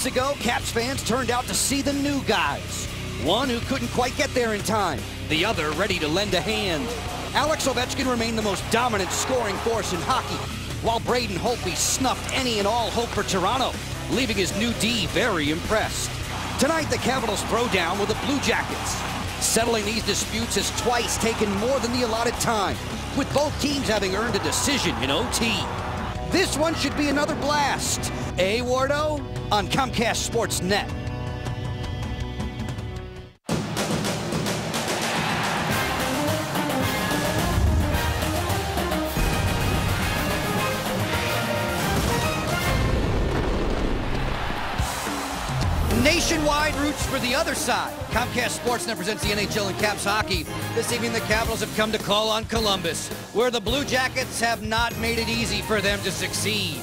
weeks ago, Caps fans turned out to see the new guys. One who couldn't quite get there in time, the other ready to lend a hand. Alex Ovechkin remained the most dominant scoring force in hockey, while Braden Holtby snuffed any and all hope for Toronto, leaving his new D very impressed. Tonight, the Capitals throw down with the Blue Jackets. Settling these disputes has twice taken more than the allotted time, with both teams having earned a decision in OT. This one should be another blast. Wardo? On Comcast Sportsnet. Nationwide roots for the other side. Comcast Sportsnet presents the NHL and Caps hockey. This evening, the Capitals have come to call on Columbus, where the Blue Jackets have not made it easy for them to succeed.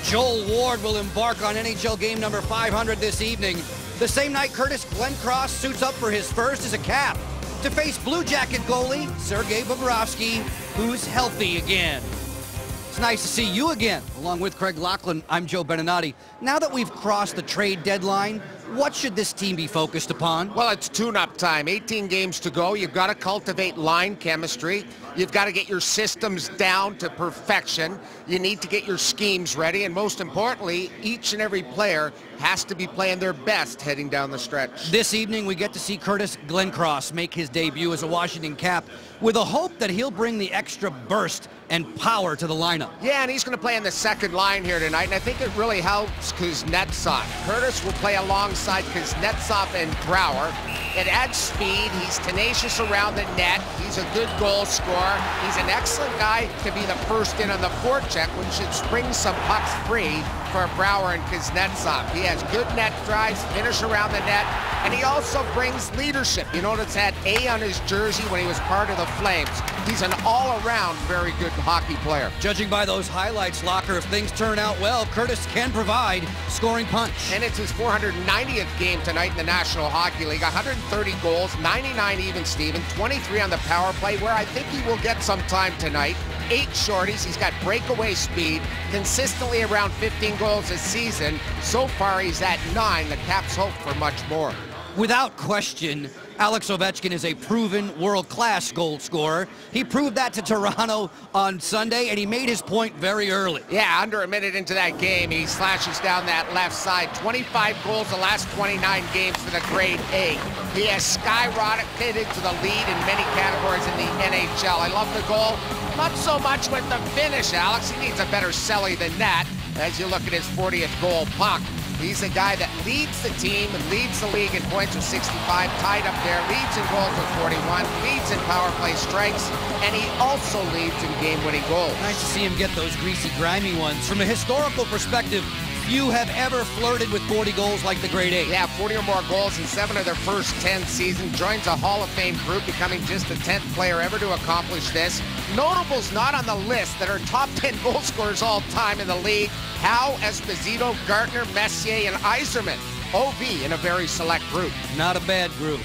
Joel Ward will embark on NHL game number 500 this evening. The same night, Curtis Glencross suits up for his first as a Cap to face Blue Jacket goalie Sergei Bobrovsky, who's healthy again. It's nice to see you again. Along with Craig Laughlin, I'm Joe Beninati. Now that we've crossed the trade deadline, what should this team be focused upon? Well, it's tune-up time. 18 games to go. You've got to cultivate line chemistry. You've got to get your systems down to perfection. You need to get your schemes ready. And most importantly, each and every player has to be playing their best heading down the stretch. This evening, we get to see Curtis Glencross make his debut as a Washington Cap with a hope that he'll bring the extra burst and power to the lineup. Yeah, and he's going to play in the second line here tonight, and I think it really helps Kuznetsov. Curtis will play alongside Kuznetsov and Brouwer. It adds speed. He's tenacious around the net. He's a good goal scorer. He's an excellent guy to be the first in on the forecheck, which should spring some pucks free for Brouwer and Kuznetsov. He has good net drives, finish around the net, and he also brings leadership. You notice that A on his jersey when he was part of the Flames. He's an all-around very good hockey player. Judging by those highlights, Locker, if things turn out well, Curtis can provide scoring punch. And it's his 490th game tonight in the National Hockey League. 130 goals, 99 even, Steven, 23 on the power play, where I think he will get some time tonight. 8 shorties. He's got breakaway speed, consistently around 15 goals a season. So far, he's at 9. The Caps hope for much more. Without question, Alex Ovechkin is a proven world-class goal scorer. He proved that to Toronto on Sunday, and he made his point very early. Yeah, under a minute into that game, he slashes down that left side. 25 goals the last 29 games for the grade A. He has skyrocketed to the lead in many categories in the NHL. I love the goal. Not so much with the finish, Alex. He needs a better celly than that as you look at his 40th goal puck. He's a guy that leads the team and leads the league in points with 65, tied up there, leads in goals with 41, leads in power play strikes, and he also leads in game-winning goals. Nice to see him get those greasy, grimy ones. From a historical perspective, few have ever flirted with 40 goals like the Grade A. Yeah, 40 or more goals in 7 of their first 10 seasons. Joins a Hall of Fame group, becoming just the 10th player ever to accomplish this. Notables not on the list that are top 10 goal scorers all time in the league. Howe, Esposito, Gardner, Messier, and Yzerman. OV in a very select group. Not a bad group.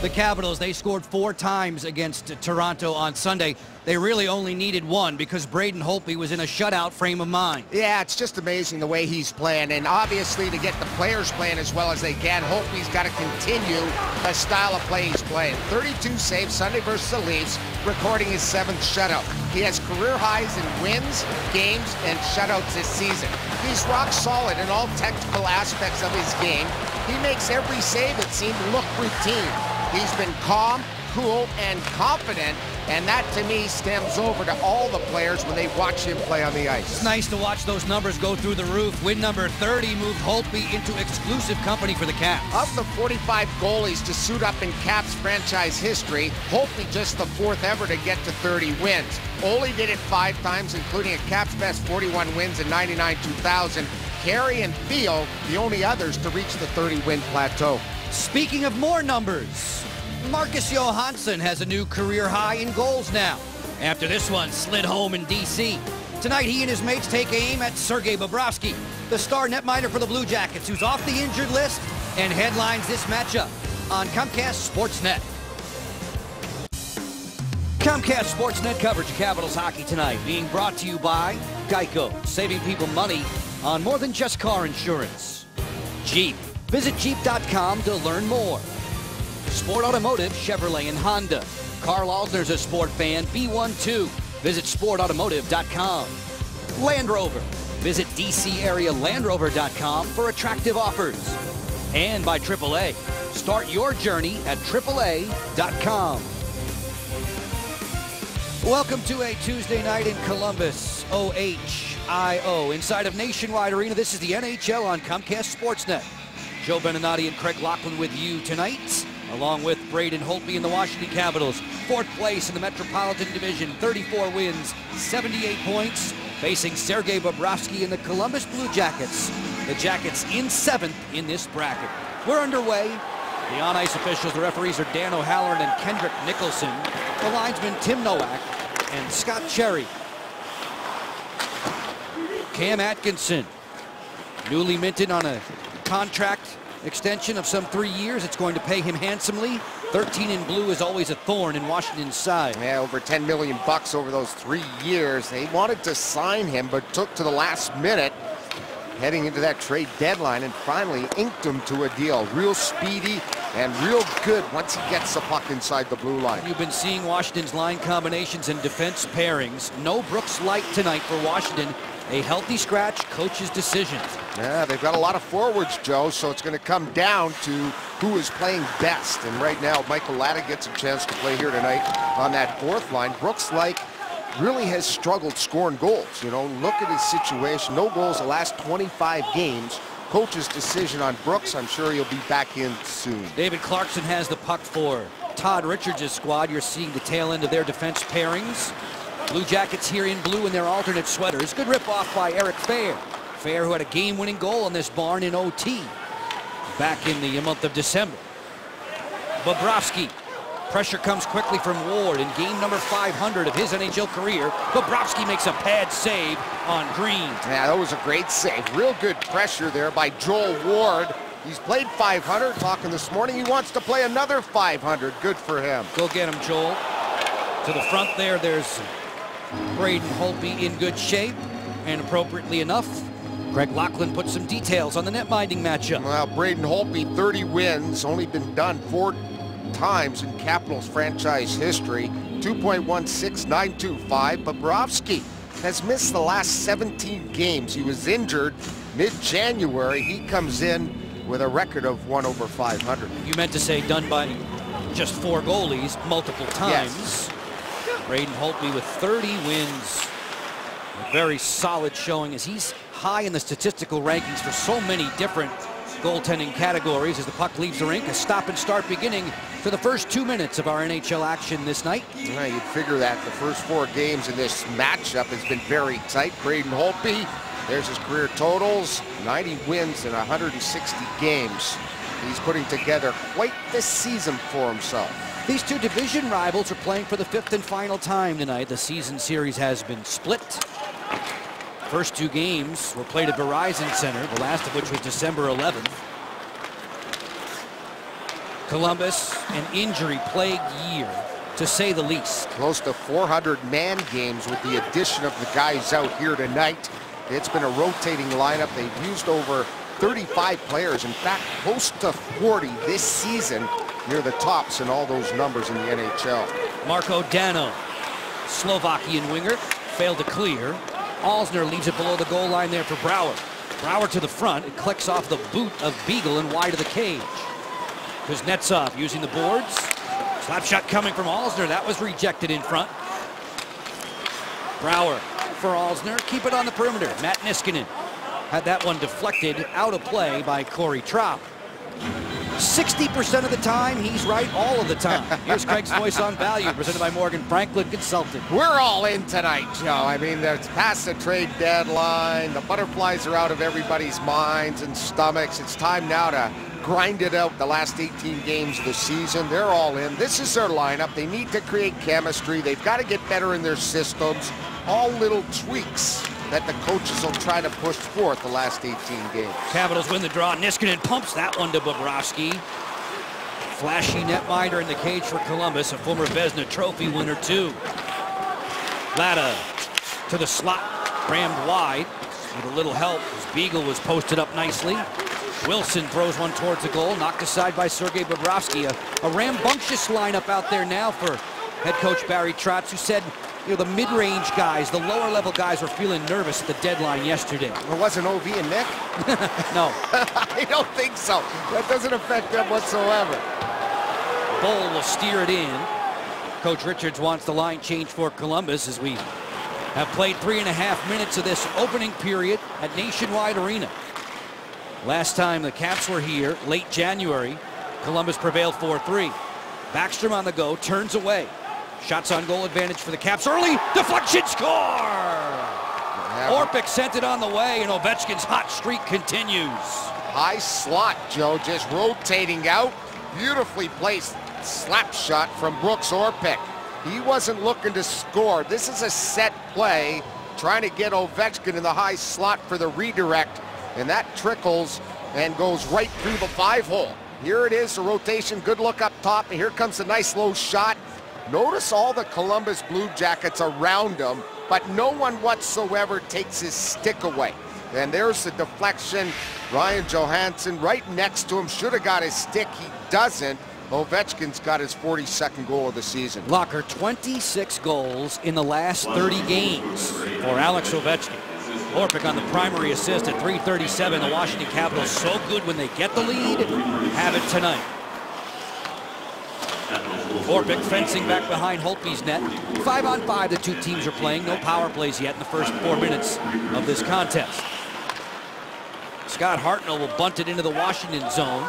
The Capitals, they scored 4 times against Toronto on Sunday. They really only needed 1 because Braden Holtby was in a shutout frame of mind. Yeah, it's just amazing the way he's playing, and obviously to get the players playing as well as they can, Holtby's got to continue the style of play he's playing. 32 saves Sunday versus the Leafs, recording his 7th shutout. He has career highs in wins, games, and shutouts this season. He's rock solid in all technical aspects of his game. He makes every save that seemed to look routine. He's been calm, cool, and confident, and that to me stems over to all the players when they watch him play on the ice. It's nice to watch those numbers go through the roof. Win number 30 moved Holtby into exclusive company for the Caps. Of the 45 goalies to suit up in Caps franchise history, Holtby just the 4th ever to get to 30 wins. Ole did it 5 times, including a Caps best 41 wins in 99-2000. Carey and Theo, the only others to reach the 30-win plateau. Speaking of more numbers, Marcus Johansson has a new career high in goals now, after this one slid home in D.C. Tonight, he and his mates take aim at Sergei Bobrovsky, the star netminder for the Blue Jackets, who's off the injured list and headlines this matchup on Comcast Sportsnet. Comcast Sportsnet coverage of Capitals hockey tonight being brought to you by Geico, saving people money on more than just car insurance. Jeep. Visit Jeep.com to learn more. Sport Automotive, Chevrolet and Honda. Carl Alsner's a sport fan, B12. Visit sportautomotive.com. Land Rover. Visit DCAreaLandRover.com for attractive offers. And by AAA. Start your journey at AAA.com. Welcome to a Tuesday night in Columbus, OHIO. Inside of Nationwide Arena, this is the NHL on Comcast Sportsnet. Joe Beninati and Craig Laughlin with you tonight, along with Braden Holtby and the Washington Capitals. Fourth place in the Metropolitan Division, 34 wins, 78 points, facing Sergei Bobrovsky and the Columbus Blue Jackets. The Jackets in seventh in this bracket. We're underway. The on-ice officials, the referees, are Dan O'Halloran and Kendrick Nicholson. The linesmen, Tim Nowak and Scott Cherry. Cam Atkinson, newly minted on a contract extension of some 3 years. It's going to pay him handsomely. 13 in blue is always a thorn in Washington's side. Yeah, over $10 million over those 3 years. They wanted to sign him, but took to the last minute, heading into that trade deadline, and finally inked him to a deal. Real speedy and real good once he gets the puck inside the blue line. You've been seeing Washington's line combinations and defense pairings. No Brooks Light tonight for Washington. A healthy scratch, coach's decision. Yeah, they've got a lot of forwards, Joe, so it's going to come down to who is playing best. And right now, Michael Latta gets a chance to play here tonight on that fourth line. Brooks Light really has struggled scoring goals. You know, look at his situation. No goals the last 25 games. Coach's decision on Brooks. I'm sure he'll be back in soon. David Clarkson has the puck for Todd Richards' squad. You're seeing the tail end of their defense pairings. Blue Jackets here in blue in their alternate sweaters. Good rip-off by Eric Fair. Fair, who had a game-winning goal on this barn in OT back in the month of December. Bobrovsky. Pressure comes quickly from Ward in game number 500 of his NHL career. Bobrovsky makes a pad save on Green. Yeah, that was a great save. Real good pressure there by Joel Ward. He's played 500. Talking this morning, he wants to play another 500. Good for him. Go get him, Joel. To the front there's Braden Holtby in good shape, and appropriately enough, Craig Laughlin put some details on the net-minding matchup. Well, Braden Holtby, 30 wins, only been done 4 times in Capitals franchise history, 2.16925. Bobrovsky has missed the last 17 games. He was injured mid-January. He comes in with a record of 1/500. You meant to say done by just 4 goalies multiple times. Yes. Braden Holtby with 30 wins. A very solid showing as he's high in the statistical rankings for so many different goaltending categories. As the puck leaves the rink, a stop and start beginning for the first 2 minutes of our NHL action this night. Yeah, you'd figure that the first 4 games in this matchup has been very tight. Braden Holtby, there's his career totals, 90 wins in 160 games. He's putting together quite the season for himself. These two division rivals are playing for the 5th and final time tonight. The season series has been split. First 2 games were played at Verizon Center, the last of which was December 11th. Columbus, an injury-plagued year, to say the least. Close to 400 man games with the addition of the guys out here tonight. It's been a rotating lineup. They've used over 35 players. In fact, close to 40 this season, near the tops in all those numbers in the NHL. Marko Dano, Slovakian winger, failed to clear. Alsner leaves it below the goal line there for Brouwer. Brouwer to the front. It clicks off the boot of Beagle and wide of the cage. Kuznetsov using the boards. Slap shot coming from Alsner. That was rejected in front. Brouwer for Alsner. Keep it on the perimeter. Matt Niskanen had that one deflected out of play by Corey Traub. 60% of the time, he's right all of the time. Here's Craig's Voice on Value, presented by Morgan Franklin Consulting. We're all in tonight, Joe. I mean, it's past the trade deadline. The butterflies are out of everybody's minds and stomachs. It's time now to grind it out the last 18 games of the season. They're all in. This is their lineup. They need to create chemistry. They've got to get better in their systems. All little tweaks that the coaches will try to push forth the last 18 games. Capitals win the draw. Niskanen pumps that one to Bobrovsky. Flashy netminder in the cage for Columbus, a former Vezina Trophy winner too. Latta to the slot, rammed wide. with a little help as Beagle was posted up nicely. Wilson throws one towards the goal, knocked aside by Sergei Bobrovsky. A rambunctious lineup out there now for head coach Barry Trotz, who said, you know, the mid-range guys, the lower-level guys were feeling nervous at the deadline yesterday. Well, wasn't OV and Nick? No. I don't think so. That doesn't affect them whatsoever. Bull will steer it in. Coach Richards wants the line change for Columbus as we have played 3.5 minutes of this opening period at Nationwide Arena. Last time the Caps were here, late January, Columbus prevailed 4-3. Backstrom on the go, turns away. Shots on goal advantage for the Caps. Early deflection score! Orpik sent it on the way, and Ovechkin's hot streak continues. High slot, Joe, just rotating out. Beautifully placed slap shot from Brooks Orpik. He wasn't looking to score. This is a set play, trying to get Ovechkin in the high slot for the redirect, and that trickles and goes right through the 5-hole. Here it is, a rotation, good look up top, and here comes a nice low shot. Notice all the Columbus Blue Jackets around him, but no one whatsoever takes his stick away. And there's the deflection. Ryan Johansson right next to him, should have got his stick, he doesn't. Ovechkin's got his 42nd goal of the season. Locker, 26 goals in the last 30 games for Alex Ovechkin. Orpik on the primary assist at 3:37. The Washington Capitals so good when they get the lead, have it tonight. Orpik fencing back behind Holtby's net. 5-on-5 the two teams are playing. No power plays yet in the first 4 minutes of this contest. Scott Hartnell will bunt it into the Washington zone.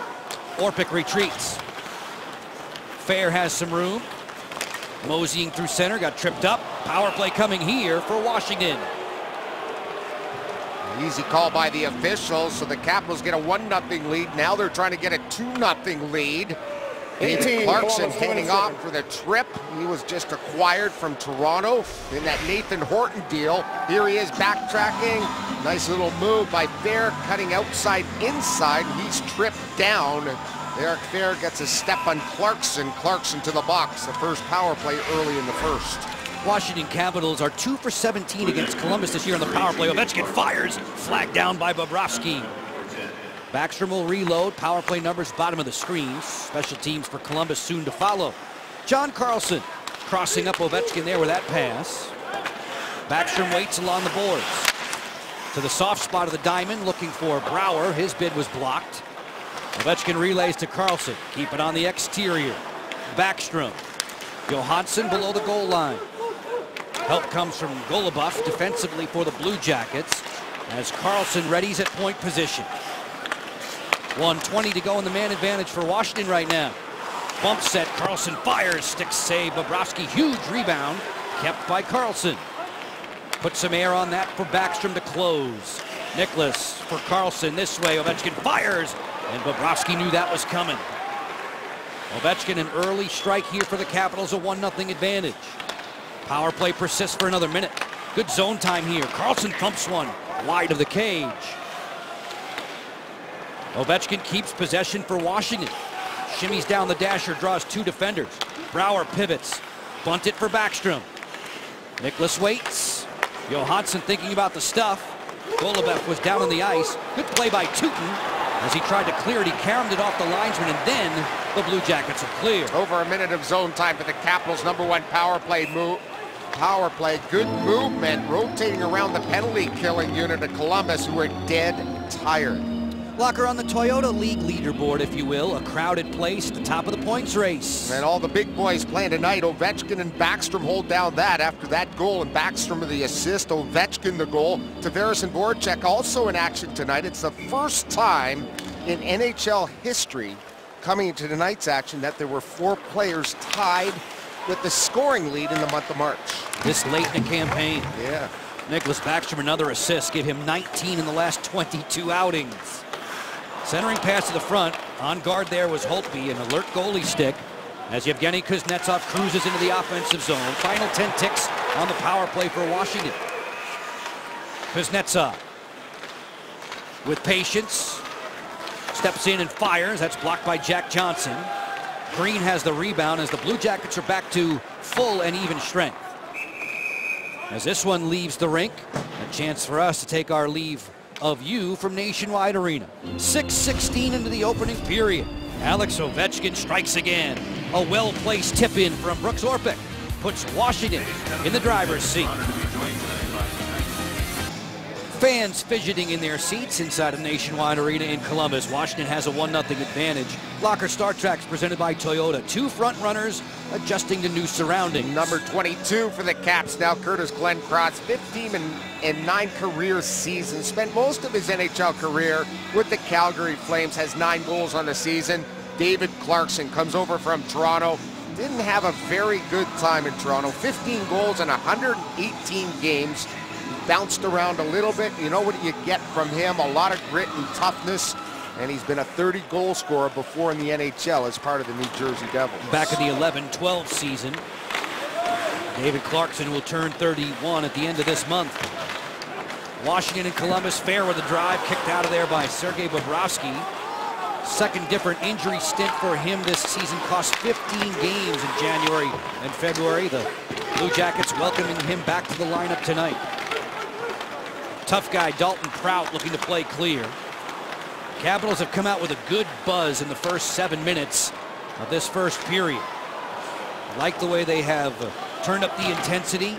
Orpik retreats. Fair has some room. Moseying through center, got tripped up. Power play coming here for Washington. Easy call by the officials, so the Capitals get a 1-0 lead. Now they're trying to get a 2-0 lead. David Clarkson heading off for the trip. He was just acquired from Toronto in that Nathan Horton deal. Here he is backtracking. Nice little move by Fair, cutting outside inside. He's tripped down. Eric Fair gets a step on Clarkson. Clarkson to the box. The first power play early in the first. Washington Capitals are 2 for 17 against Columbus this year on the power play. Ovechkin fires, flagged down by Bobrovsky. Backstrom will reload. Power play numbers bottom of the screen. Special teams for Columbus soon to follow. John Carlson crossing up Ovechkin there with that pass. Backstrom waits along the boards. To the soft spot of the diamond, looking for Brouwer. His bid was blocked. Ovechkin relays to Carlson. Keep it on the exterior. Backstrom. Johansson below the goal line. Help comes from Goluboff defensively for the Blue Jackets as Carlson readies at point position. 1:20 to go in the man advantage for Washington right now. Bump set, Carlson fires, stick save, Bobrovsky, huge rebound, kept by Carlson. Put some air on that for Backstrom to close. Nicholas for Carlson this way, Ovechkin fires, and Bobrovsky knew that was coming. Ovechkin an early strike here for the Capitals, a 1-0 advantage. Power play persists for another minute. Good zone time here. Carlson thumps one wide of the cage. Ovechkin keeps possession for Washington. Shimmies down the dasher, draws two defenders. Brouwer pivots. Bunt it for Backstrom. Nicholas waits. Johansson thinking about the stuff. Goluboff was down on the ice. Good play by Teuton. As he tried to clear it, he caromed it off the linesman, and then the Blue Jackets are clear. Over a minute of zone time for the Capitals' #1 power play move. Power play, good movement, rotating around the penalty killing unit of Columbus, who are dead tired. Locker on the Toyota League leaderboard, if you will, a crowded place at the top of the points race. And all the big boys playing tonight. Ovechkin and Backstrom hold down that after that goal, and Backstrom with the assist, Ovechkin the goal. Tavares and Voracek also in action tonight. It's the first time in NHL history coming into tonight's action that there were 4 players tied with the scoring lead in the month of March. This late in the campaign. Yeah. Nicholas Backstrom, another assist, give him 19 in the last 22 outings. Centering pass to the front. On guard there was Holtby, an alert goalie stick as Yevgeny Kuznetsov cruises into the offensive zone. Final 10 ticks on the power play for Washington. Kuznetsov with patience steps in and fires. That's blocked by Jack Johnson. Green has the rebound as the Blue Jackets are back to full and even strength. As this one leaves the rink, a chance for us to take our leave of you from Nationwide Arena. 6:16 into the opening period. Alex Ovechkin strikes again. A well-placed tip-in from Brooks Orpik puts Washington in the driver's seat. Fans fidgeting in their seats inside of Nationwide Arena in Columbus. Washington has a 1-0 advantage. Locker Star Treks presented by Toyota. Two front runners adjusting to new surroundings. Number 22 for the Caps now, Curtis Glencross, 15 and 9 career seasons. Spent most of his NHL career with the Calgary Flames, has 9 goals on the season. David Clarkson comes over from Toronto. Didn't have a very good time in Toronto. 15 goals in 118 games. Bounced around a little bit. You know what you get from him? A lot of grit and toughness. And he's been a 30-goal scorer before in the NHL as part of the New Jersey Devils. Back in the 11-12 season, David Clarkson will turn 31 at the end of this month. Washington and Columbus fair with a drive, kicked out of there by Sergei Bobrovsky. Second different injury stint for him this season, cost 15 games in January and February. The Blue Jackets welcoming him back to the lineup tonight. Tough guy Dalton Prout looking to play clear. Capitals have come out with a good buzz in the first 7 minutes of this first period. I like the way they have turned up the intensity.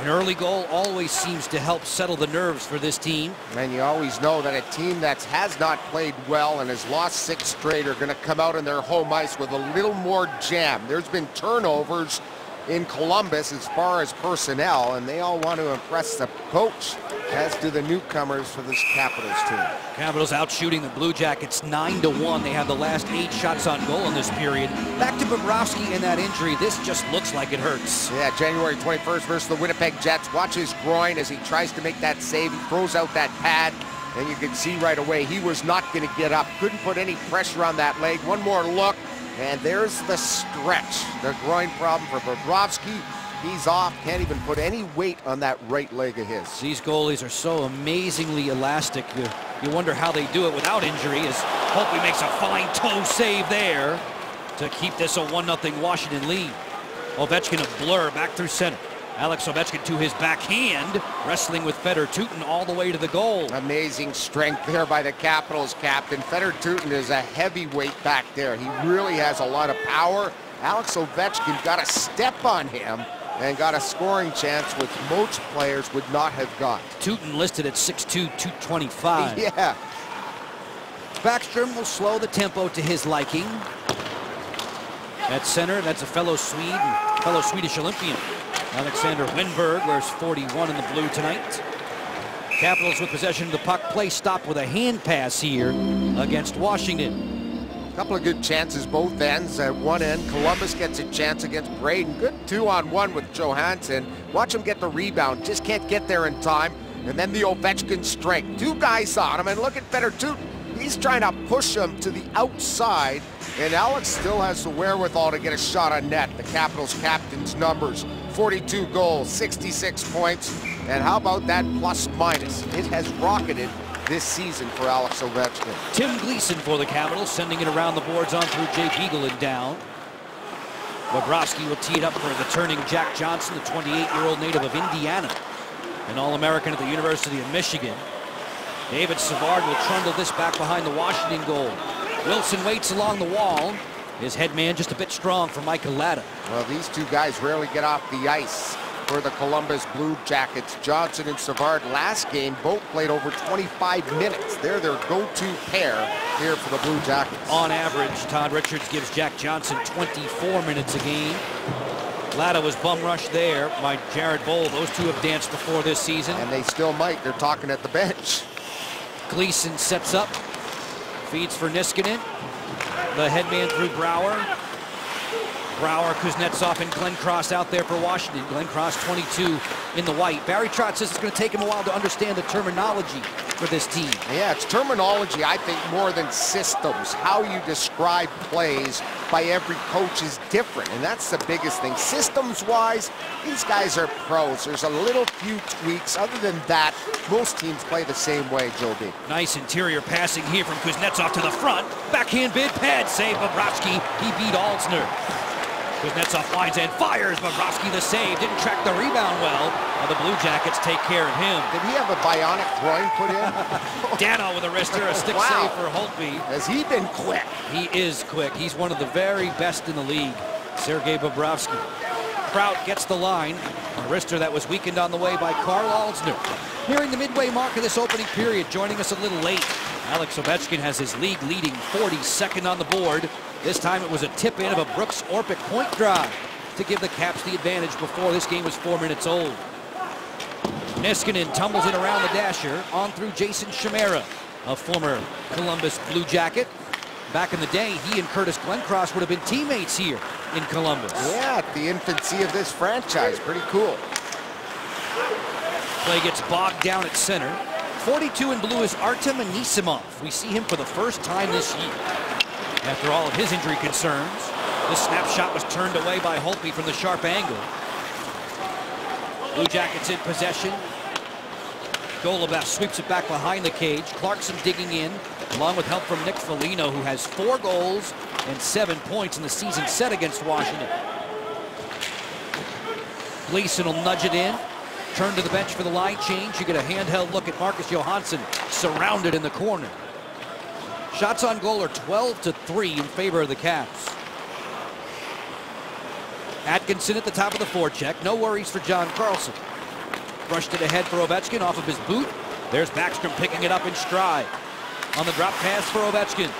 An early goal always seems to help settle the nerves for this team. And you always know that a team that has not played well and has lost 6 straight are going to come out on their home ice with a little more jam. There's been turnovers in Columbus as far as personnel, and they all want to impress the coach, as do the newcomers for this Capitals team. Capitals out shooting the Blue Jackets 9-1. They have the last 8 shots on goal in this period. Back to Bobrovsky and that injury. This just looks like it hurts. Yeah, January 21st versus the Winnipeg Jets. Watch his groin as he tries to make that save. He throws out that pad, and you can see right away he was not going to get up. Couldn't put any pressure on that leg. One more look, and there's the stretch. The groin problem for Bobrovsky. He's off, can't even put any weight on that right leg of his. These goalies are so amazingly elastic. You wonder how they do it without injury, as Holtby makes a fine toe save there to keep this a 1-0 Washington lead. Ovechkin a blur back through center. Alex Ovechkin to his backhand, wrestling with Fedor Tyutin all the way to the goal. Amazing strength there by the Capitals captain. Fedor Tyutin is a heavyweight back there. He really has a lot of power. Alex Ovechkin got a step on him and got a scoring chance which most players would not have got. Tyutin listed at 6'2", 225. Yeah. Backstrom will slow the tempo to his liking. At center, that's a fellow Swede and fellow Swedish Olympian. Alexander Wennberg wears 41 in the blue tonight. Capitals with possession of the puck. Play stopped with a hand pass here against Washington. A couple of good chances both ends. At one end, Columbus gets a chance against Braden. Good 2-on-1 with Johansson. Watch him get the rebound. Just can't get there in time. And then the Ovechkin strike. 2 guys on him, and look at Fedor Tyutin. He's trying to push him to the outside, and Alex still has the wherewithal to get a shot on net. The Capitals captain's numbers: 42 goals, 66 points, and how about that plus-minus? It has rocketed this season for Alex Ovechkin. Tim Gleason for the Capitals, sending it around the boards on through Jake Eagle and down. Bobrovsky will tee it up for returning Jack Johnson, the 28-year-old native of Indiana, an All-American at the University of Michigan. David Savard will trundle this back behind the Washington goal. Wilson waits along the wall. His head man just a bit strong for Michael Latta. Well, these two guys rarely get off the ice for the Columbus Blue Jackets. Johnson and Savard last game both played over 25 minutes. They're their go-to pair here for the Blue Jackets. On average, Todd Richards gives Jack Johnson 24 minutes a game. Latta was bum rushed there by Jared Boll. Those two have danced before this season. And they still might. They're talking at the bench. Gleason sets up, feeds for Niskanen. The headman through Brouwer. Brouwer, Kuznetsov, and Glencross out there for Washington. Glencross 22 in the white. Barry Trotz says it's going to take him a while to understand the terminology for this team. Yeah, it's terminology, I think, more than systems. How you describe plays by every coach is different, and that's the biggest thing. Systems-wise, these guys are pros. There's a little few tweaks. Other than that, most teams play the same way, Joe B. Nice interior passing here from Kuznetsov to the front. Backhand bid, pad save. Bobrovsky, he beat Alsner. Kuznetsov lines and fires. Bobrovsky the save. Didn't track the rebound well. Now the Blue Jackets take care of him. Did he have a bionic groin put in? Dano with a wrister, a stick save for Holtby. Has he been quick? He is quick. He's one of the very best in the league, Sergei Bobrovsky. Prout gets the line. A wrister that was weakened on the way by Karl Alzner. Nearing the midway mark of this opening period, joining us a little late. Alex Ovechkin has his league-leading 42nd on the board. This time it was a tip-in of a Brooks Orpik point drive to give the Caps the advantage before this game was 4 minutes old. Niskanen tumbles it around the dasher, on through Jason Chimera, a former Columbus Blue Jacket. Back in the day, he and Curtis Glencross would have been teammates here in Columbus. Yeah, at the infancy of this franchise. Pretty cool. Play gets bogged down at center. 42 in blue is Artem Anisimov. We see him for the first time this year. After all of his injury concerns, the snapshot was turned away by Holtby from the sharp angle. Blue Jackets in possession. Golubev sweeps it back behind the cage. Clarkson digging in, along with help from Nick Foligno, who has 4 goals and 7 points in the season set against Washington. Gleason will nudge it in. Turn to the bench for the line change. You get a handheld look at Marcus Johansson surrounded in the corner. Shots on goal are 12-3 in favor of the Caps. Atkinson at the top of the forecheck. No worries for John Carlson. Brushed it ahead for Ovechkin off of his boot. There's Backstrom picking it up in stride. On the drop pass for Ovechkin.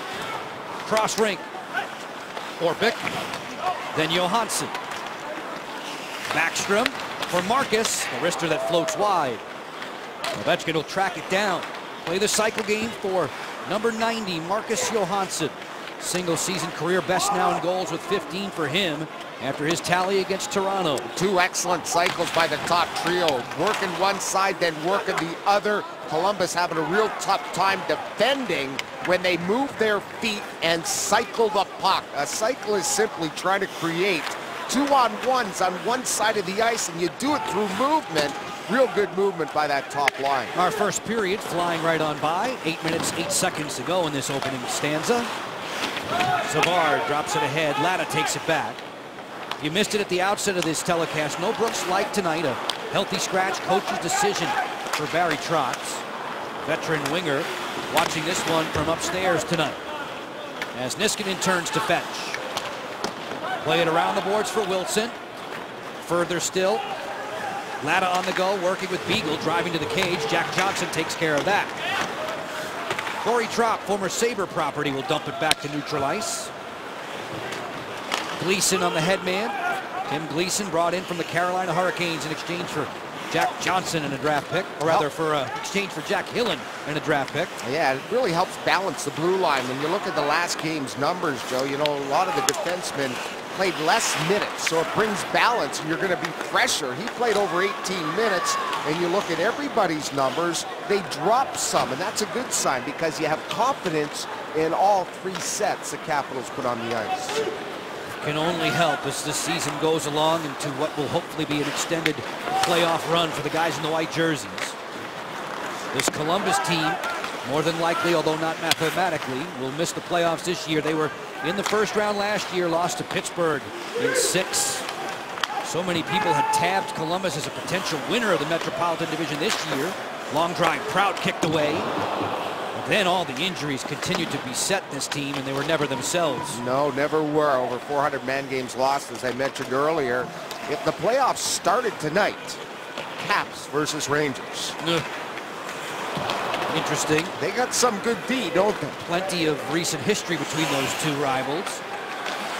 Cross rink. Orpik. Then Johansson. Backstrom for Marcus. The wrister that floats wide. Ovechkin will track it down. Play the cycle game for number 90, Marcus Johansson. Single season career best now in goals with 15 for him after his tally against Toronto. 2 excellent cycles by the top trio. Working one side, then working the other. Columbus having a real tough time defending when they move their feet and cycle the puck. A cycle is simply trying to create 2-on-1s on one side of the ice, and you do it through movement. Real good movement by that top line. Our first period flying right on by. 8 minutes, 8 seconds to go in this opening stanza. Savard drops it ahead. Latta takes it back. You missed it at the outset of this telecast. No Brooks Light tonight. A healthy scratch, coach's decision for Barry Trotz. Veteran winger watching this one from upstairs tonight. As Niskanen turns to fetch. Play it around the boards for Wilson. Further still. Latta on the go, working with Beagle, driving to the cage. Jack Johnson takes care of that. Corey Trop, former Sabre property, will dump it back to neutral ice. Gleason on the headman. Tim Gleason brought in from the Carolina Hurricanes in exchange for Jack Johnson in a draft pick, or rather for exchange for Jack Hillen in a draft pick. Yeah, it really helps balance the blue line. When you look at the last game's numbers, Joe, you know, a lot of the defensemen played less minutes, so it brings balance, and you're going to be fresher. He played over 18 minutes, and you look at everybody's numbers, they drop some, and that's a good sign because you have confidence in all 3 sets the Capitals put on the ice. Can only help as this season goes along into what will hopefully be an extended playoff run for the guys in the white jerseys. This Columbus team, more than likely, although not mathematically, will miss the playoffs this year. They were in the first round last year, lost to Pittsburgh in 6. So many people had tabbed Columbus as a potential winner of the Metropolitan Division this year. Long drive, Prout kicked away. But then all the injuries continued to beset this team, and they were never themselves. No, never were. Over 400 man games lost, as I mentioned earlier. If the playoffs started tonight, Caps versus Rangers. Interesting. They got some good D, don't they? Plenty of recent history between those 2 rivals.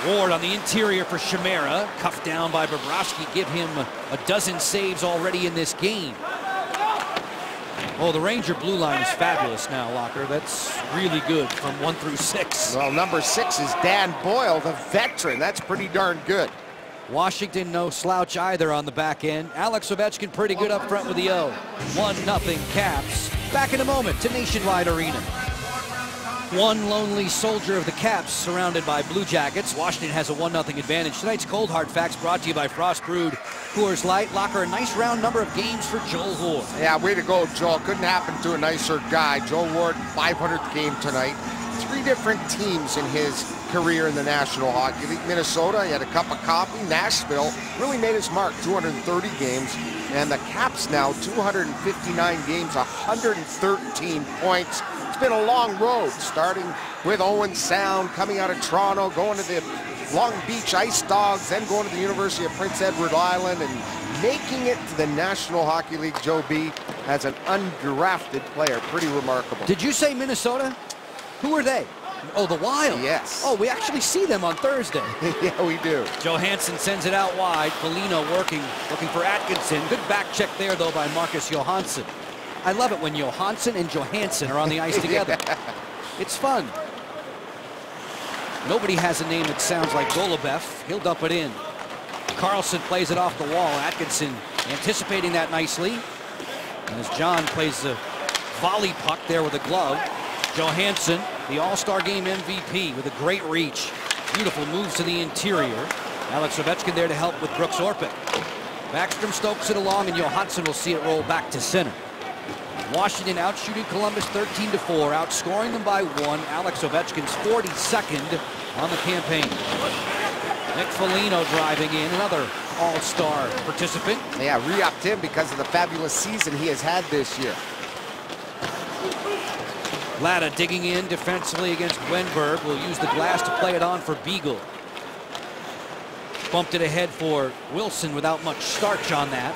Ward on the interior for Chimera. Cuffed down by Bobrovsky. Give him a dozen saves already in this game. Oh, the Ranger blue line is fabulous now, Locker. That's really good from 1 through 6. Well, number 6 is Dan Boyle, the veteran. That's pretty darn good. Washington, no slouch either on the back end. Alex Ovechkin pretty good up front with the O. 1-0 Caps. Back in a moment to Nationwide Arena. One lonely soldier of the Caps surrounded by Blue Jackets. Washington has a 1-0 advantage. Tonight's Cold Hard Facts brought to you by Frost Brewed Coors Light. Locker, a nice round number of games for Joel Ward. Yeah, way to go, Joel. Couldn't happen to a nicer guy. Joel Ward, 500th game tonight. 3 different teams in his career in the National Hockey League. Minnesota, he had a cup of coffee. Nashville really made his mark, 230 games. And the Caps now, 259 games, 113 points. It's been a long road, starting with Owen Sound, coming out of Toronto, going to the Long Beach Ice Dogs, then going to the University of Prince Edward Island, and making it to the National Hockey League, Joe B, as an undrafted player. Pretty remarkable. Did you say Minnesota? Who are they? Oh, the Wild. Yes. Oh, we actually see them on Thursday. Yeah, we do. Johansson sends it out wide. Foligno looking for Atkinson. Good back check there, though, by Marcus Johansson. I love it when Johansson and Johansson are on the ice together. Yeah. It's fun. Nobody has a name that sounds like Golubev. He'll dump it in. Carlson plays it off the wall. Atkinson anticipating that nicely. And as John plays the volley puck there with a glove, Johansson, the All-Star Game MVP, with a great reach. Beautiful moves to the interior. Alex Ovechkin there to help with Brooks Orpik. Backstrom stokes it along, and Johansson will see it roll back to center. Washington out shooting Columbus 13-4, outscoring them by 1. Alex Ovechkin's 42nd on the campaign. Nick Foligno driving in, another All-Star participant. Yeah, re-upped him because of the fabulous season he has had this year. Latta digging in defensively against Wenberg. Will use the glass to play it on for Beagle. Bumped it ahead for Wilson without much starch on that.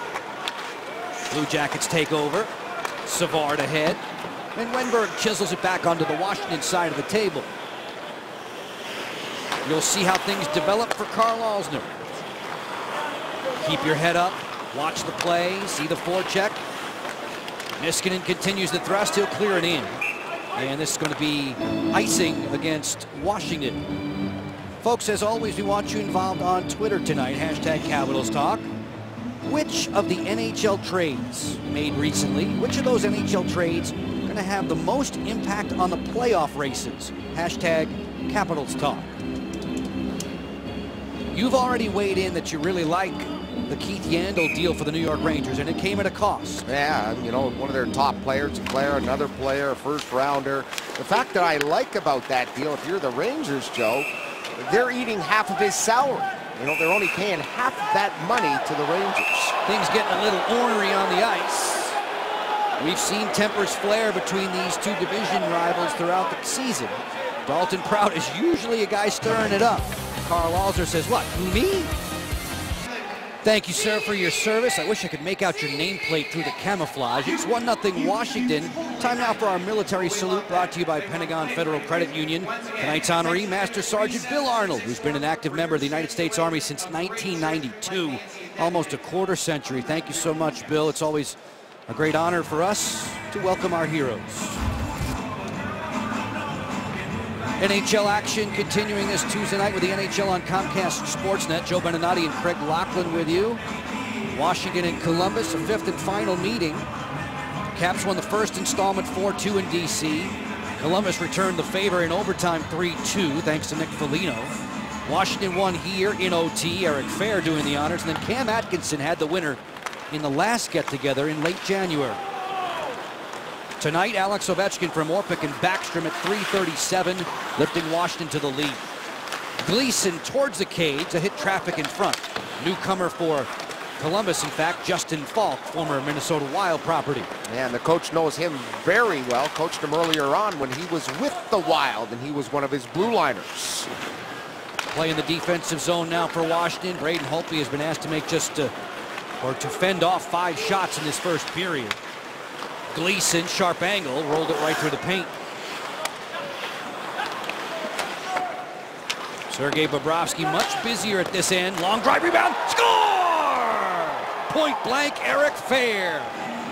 Blue Jackets take over. Savard ahead. And Wenberg chisels it back onto the Washington side of the table. You'll see how things develop for Karl Alzner. Keep your head up. Watch the play. See the forecheck. Niskanen continues the thrust. He'll clear it in. And this is going to be icing against Washington. Folks, as always, we want you involved on Twitter tonight. Hashtag Capitals Talk. Which of the NHL trades made recently, which of those NHL trades are going to have the most impact on the playoff races? Hashtag Capitals Talk. You've already weighed in that you really like the Keith Yandle deal for the New York Rangers, and it came at a cost. Yeah, you know, one of their top players, another player, a first rounder. The fact that I like about that deal, if you're the Rangers, Joe, they're eating half of his salary. You know, they're only paying half of that money to the Rangers. Things getting a little ornery on the ice. We've seen tempers flare between these two division rivals throughout the season. Dalton Prout is usually a guy stirring it up. Karl Alzner says, what, me? Thank you, sir, for your service. I wish I could make out your nameplate through the camouflage. It's 1-0 Washington. Time now for our military salute, brought to you by Pentagon Federal Credit Union. Tonight's honoree, Master Sergeant Bill Arnold, who's been an active member of the United States Army since 1992, almost a quarter century. Thank you so much, Bill. It's always a great honor for us to welcome our heroes. NHL action continuing this Tuesday night with the NHL on Comcast Sportsnet. Joe Beninati and Craig Laughlin with you. Washington and Columbus, a fifth and final meeting. Caps won the first installment 4-2 in D.C. Columbus returned the favor in overtime 3-2 thanks to Nick Foligno. Washington won here in OT. Eric Fehr doing the honors. And then Cam Atkinson had the winner in the last get-together in late January. Tonight, Alex Ovechkin from Orpik and Backstrom at 3:37, lifting Washington to the lead. Gleason towards the cage to hit traffic in front. Newcomer for Columbus, in fact, Justin Falk, former Minnesota Wild property. And the coach knows him very well. Coached him earlier on when he was with the Wild, and he was one of his blue liners. Play in the defensive zone now for Washington. Braden Holtby has been asked to make to fend off 5 shots in this first period. Gleason, sharp angle, rolled it right through the paint. Sergei Bobrovsky much busier at this end. Long drive, rebound, score! Point blank, Eric Fehr.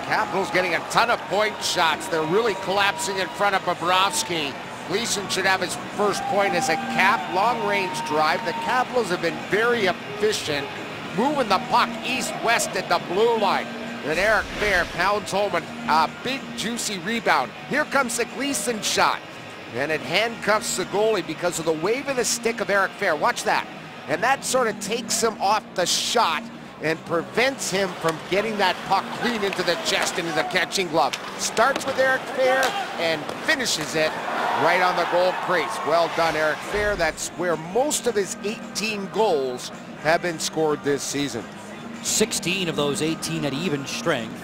Capitals getting a ton of point shots. They're really collapsing in front of Bobrovsky. Gleason should have his first point as a Cap. Long-range drive. The Capitals have been very efficient, moving the puck east-west at the blue line. Then Eric Fehr pounds home a big, juicy rebound. Here comes the Gleason shot. And it handcuffs the goalie because of the wave of the stick of Eric Fehr. Watch that. And that sort of takes him off the shot and prevents him from getting that puck clean into the chest, into the catching glove. Starts with Eric Fehr and finishes it right on the goal crease. Well done, Eric Fehr. That's where most of his 18 goals have been scored this season. 16 of those 18 at even strength.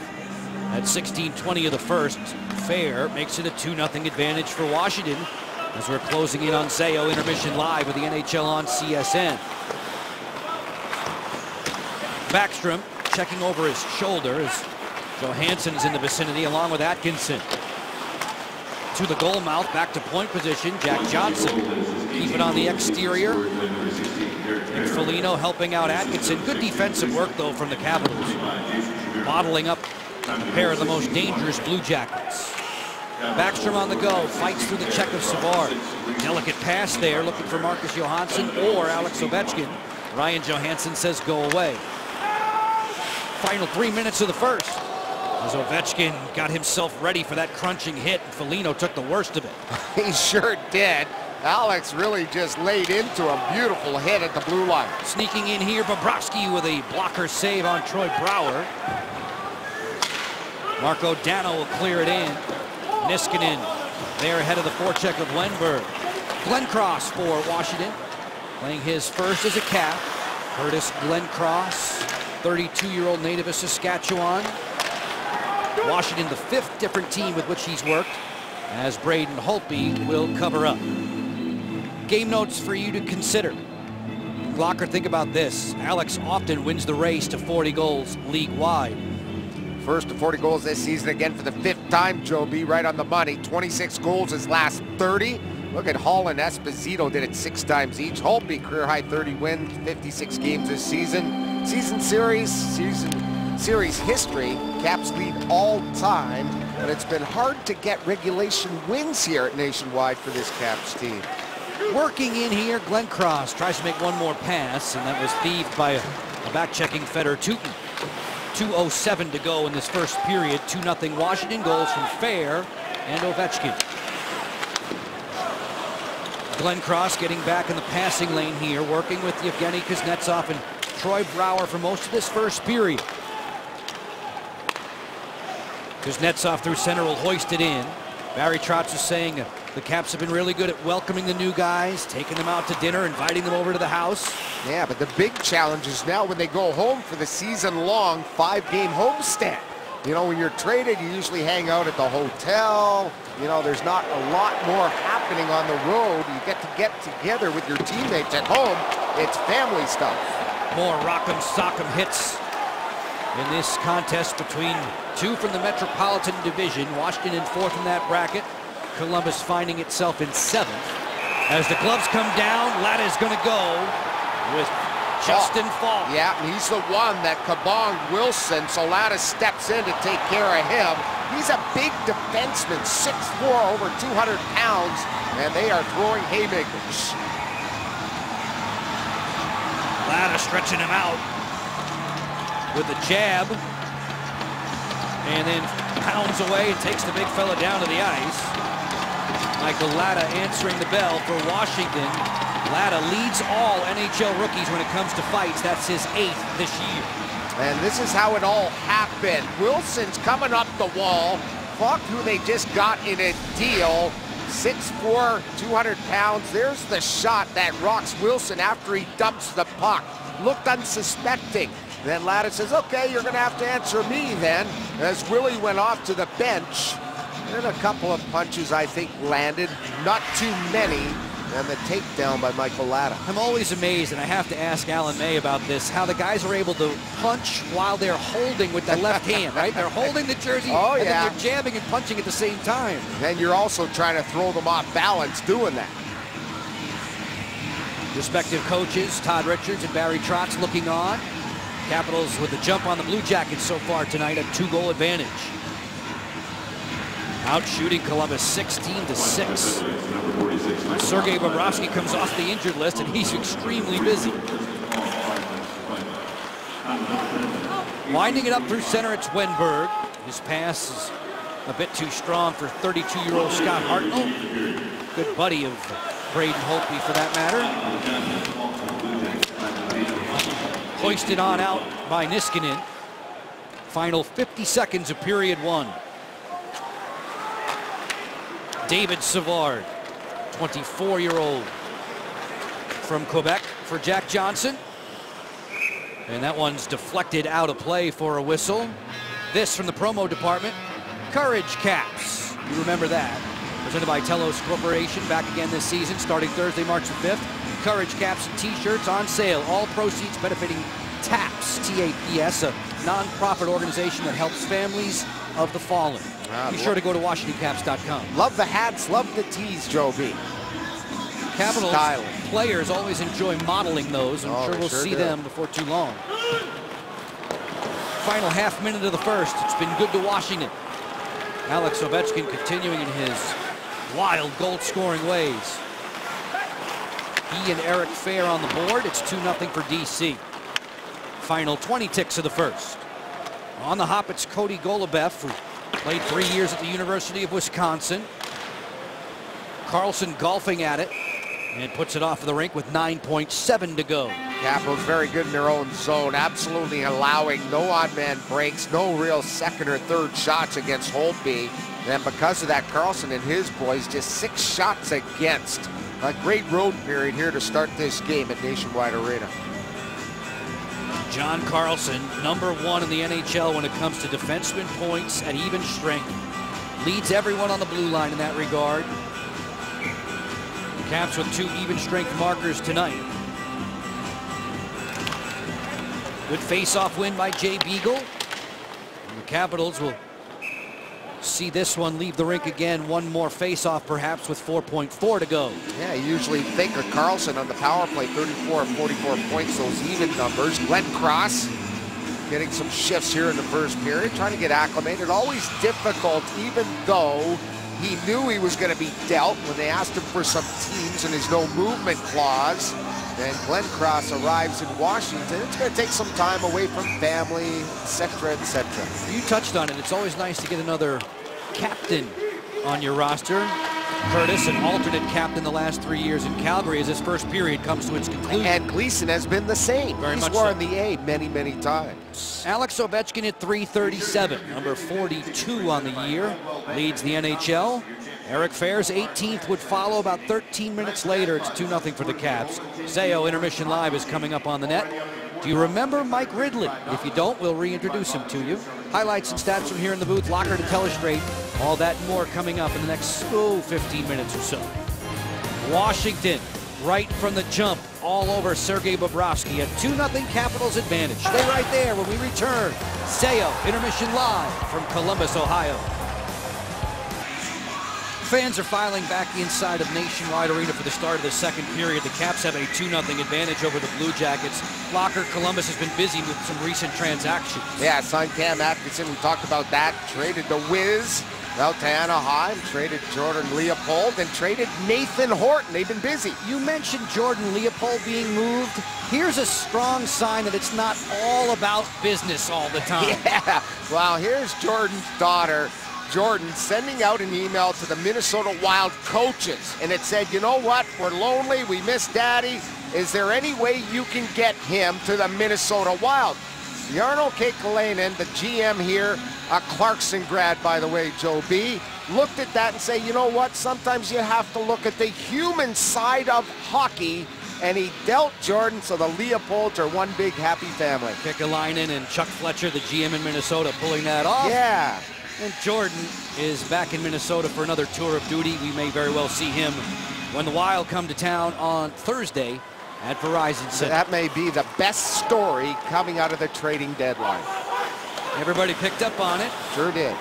At 16:20 of the first, Fehr makes it a 2-0 advantage for Washington as we're closing in on Zayo Intermission Live with the NHL on CSN. Backstrom checking over his shoulder as Johansson's in the vicinity along with Atkinson. To the goal mouth, back to point position, Jack Johnson. Keep it on the exterior. And Foligno helping out Atkinson. Good defensive work, though, from the Capitals. Bottling up a pair of the most dangerous Blue Jackets. Backstrom on the go, fights through the check of Savard. Delicate pass there, looking for Marcus Johansson or Alex Ovechkin. Ryan Johansson says go away. Final 3 minutes of the first. As Ovechkin got himself ready for that crunching hit, Foligno took the worst of it. He sure did. Alex really just laid into a beautiful hit at the blue line. Sneaking in here, Bobrovsky with a blocker save on Troy Brouwer. Marco Dano will clear it in. Niskanen there ahead of the forecheck of Wenberg. Glenncross for Washington, playing his first as a Cap. Curtis Glenncross, 32-year-old native of Saskatchewan. Washington, the 5th different team with which he's worked, as Braden Holtby will cover up. Game notes for you to consider. Glocker, think about this. Alex often wins the race to 40 goals league-wide. First to 40 goals this season, again for the 5th time, Joe B, right on the money. 26 goals his last 30. Look at Hall and Esposito did it 6 times each. Holtby, career-high 30 wins, 56 games this season. Series history, Caps lead all time, but it's been hard to get regulation wins here at Nationwide for this Caps team. Working in here, Glenncross tries to make one more pass, and that was thieved by a back-checking Fedor Tutin. 2:07 to go in this first period. 2-0 Washington. Goals from Fehr and Ovechkin. Glenncross getting back in the passing lane here, working with Yevgeny Kuznetsov and Troy Brouwer for most of this first period. Kuznetsov through center will hoist it in. Barry Trotz is saying the Caps have been really good at welcoming the new guys, taking them out to dinner, inviting them over to the house. Yeah, but the big challenge is now when they go home for the season-long 5-game homestand. You know, when you're traded, you usually hang out at the hotel. You know, there's not a lot more happening on the road. You get together with your teammates at home. It's family stuff. More rock'em sock'em hits in this contest between two from the Metropolitan Division. Washington in 4th in that bracket. Columbus finding itself in 7th. As the gloves come down, Latta's going to go with Justin Falk. Yeah, and he's the one that kabonged Wilson, so Latta steps in to take care of him. He's a big defenseman, 6'4", over 200 pounds, and they are throwing haymakers. Latta stretching him out with a jab, and then pounds away and takes the big fella down to the ice. Michael Latta answering the bell for Washington. Latta leads all NHL rookies when it comes to fights. That's his 8th this year. And this is how it all happened. Wilson's coming up the wall. Falk, who they just got in a deal, 6'4", 200 pounds. There's the shot that rocks Wilson after he dumps the puck. Looked unsuspecting. Then Latta says, okay, you're going to have to answer me then, as Willie went off to the bench. And a couple of punches, I think, landed. Not too many. And the takedown by Michael Latta. I'm always amazed, and I have to ask Alan May about this, how the guys are able to punch while they're holding with the left hand, right? They're holding the jersey, and then they're jabbing and punching at the same time. And you're also trying to throw them off balance doing that. Respective coaches, Todd Richards and Barry Trotz looking on. Capitals with the jump on the Blue Jackets so far tonight, a 2-goal advantage. Out shooting Columbus 16-6. Sergei Bobrovsky comes off the injured list, and he's extremely busy. Winding it up through center, it's Wenberg. His pass is a bit too strong for 32-year-old Scott Hartnell. Good buddy of Braden Holtby for that matter. Hoisted on out by Niskanen. Final 50 seconds of period 1. David Savard 24-year-old from Quebec for Jack Johnson. And that one's deflected out of play for a whistle. This from the promo department, Courage Caps. You remember that. Presented by Telos Corporation, back again this season, starting Thursday, March the 5th. Courage Caps and t-shirts on sale. All proceeds benefiting TAPS, T-A-P-S, a non-profit organization that helps families of the fallen. Be sure to go to WashingtonCaps.com. Love the hats, love the tees, Joe B. Capitals Styling. players always enjoy modeling those. I'm sure we'll see them before too long. Final half minute of the first. It's been good to Washington. Alex Ovechkin continuing in his wild goal-scoring ways. He and Eric Fehr on the board. It's 2-0 for DC. Final 20 ticks of the first. On the hop, it's Cody Golubeff, who played 3 years at the University of Wisconsin. Carlson golfing at it and puts it off of the rink with 9.7 to go. Capitals very good in their own zone, absolutely allowing no odd man breaks, no real second or third shots against Holtby. And because of that, Carlson and his boys just 6 shots against. A great road period here to start this game at Nationwide Arena. John Carlson, #1 in the NHL when it comes to defenseman points at even strength. Leads everyone on the blue line in that regard. Caps with 2 even strength markers tonight. Good face-off win by Jay Beagle. And the Capitals will see this one leave the rink again. One more face-off perhaps with 4.4 to go. Yeah, you usually think of Carlson on the power play, 34 and 44 points, those even numbers. Glenn Cross getting some shifts here in the first period, trying to get acclimated. Always difficult, even though he knew he was going to be dealt when they asked him for some teams and his no movement clause. And Glenn Cross arrives in Washington. It's going to take some time away from family, etc., etc. You touched on it. It's always nice to get another captain on your roster. Curtis, an alternate captain the last 3 years in Calgary, as this first period comes to its conclusion. And Gleason has been the same. He's worn the A many, many times. Alex Ovechkin at .337, number 42 on the year, leads the NHL. Eric Fehr's 18th would follow about 13 minutes later. It's 2-0 for the Caps. Zayo Intermission Live is coming up on the net. Do you remember Mike Ridley? If you don't, we'll reintroduce him to you. Highlights and stats from here in the booth, locker to telestrate. All that and more coming up in the next 15 minutes or so. Washington, right from the jump, all over Sergei Bobrovsky. A 2-0 Capitals advantage. Stay right there when we return. Zayo Intermission Live from Columbus, Ohio. Fans are filing back inside of Nationwide Arena for the start of the second period. The Caps have a 2-0 advantage over the Blue Jackets. Locker Columbus has been busy with some recent transactions. Yeah, signed Cam Atkinson. We talked about that. Traded the Wiz out to Anaheim. Traded Jordan Leopold and traded Nathan Horton. They've been busy. You mentioned Jordan Leopold being moved. Here's a strong sign that it's not all about business all the time. Yeah, well, here's Jordan's daughter, Jordan, sending out an email to the Minnesota Wild coaches, and it said, you know what, we're lonely, we miss Daddy. Is there any way you can get him to the Minnesota Wild? Jarno Kekalainen, the GM here, a Clarkson grad, by the way, Joe B., looked at that and say, you know what, sometimes you have to look at the human side of hockey, and he dealt Jordan, so the Leopolds are one big happy family. Kekalainen and Chuck Fletcher, the GM in Minnesota, pulling that off. Yeah. And Jordan is back in Minnesota for another tour of duty. We may very well see him when the Wild come to town on Thursday at Verizon Center. That may be the best story coming out of the trading deadline. Everybody picked up on it. Sure did.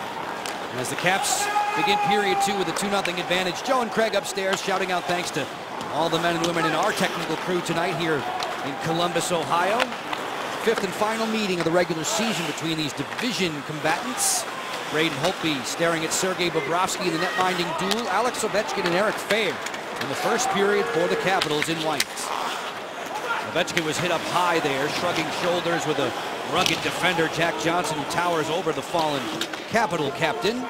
As the Caps begin period 2 with a 2-0 advantage. Joe and Craig upstairs shouting out thanks to all the men and women in our technical crew tonight here in Columbus, Ohio. 5th and final meeting of the regular season between these division combatants. Braden Holtby staring at Sergei Bobrovsky in the net-minding duel. Alex Ovechkin and Eric Fehr in the first period for the Capitals in white. Ovechkin was hit up high there, shrugging shoulders with a rugged defender, Jack Johnson, who towers over the fallen Capital captain.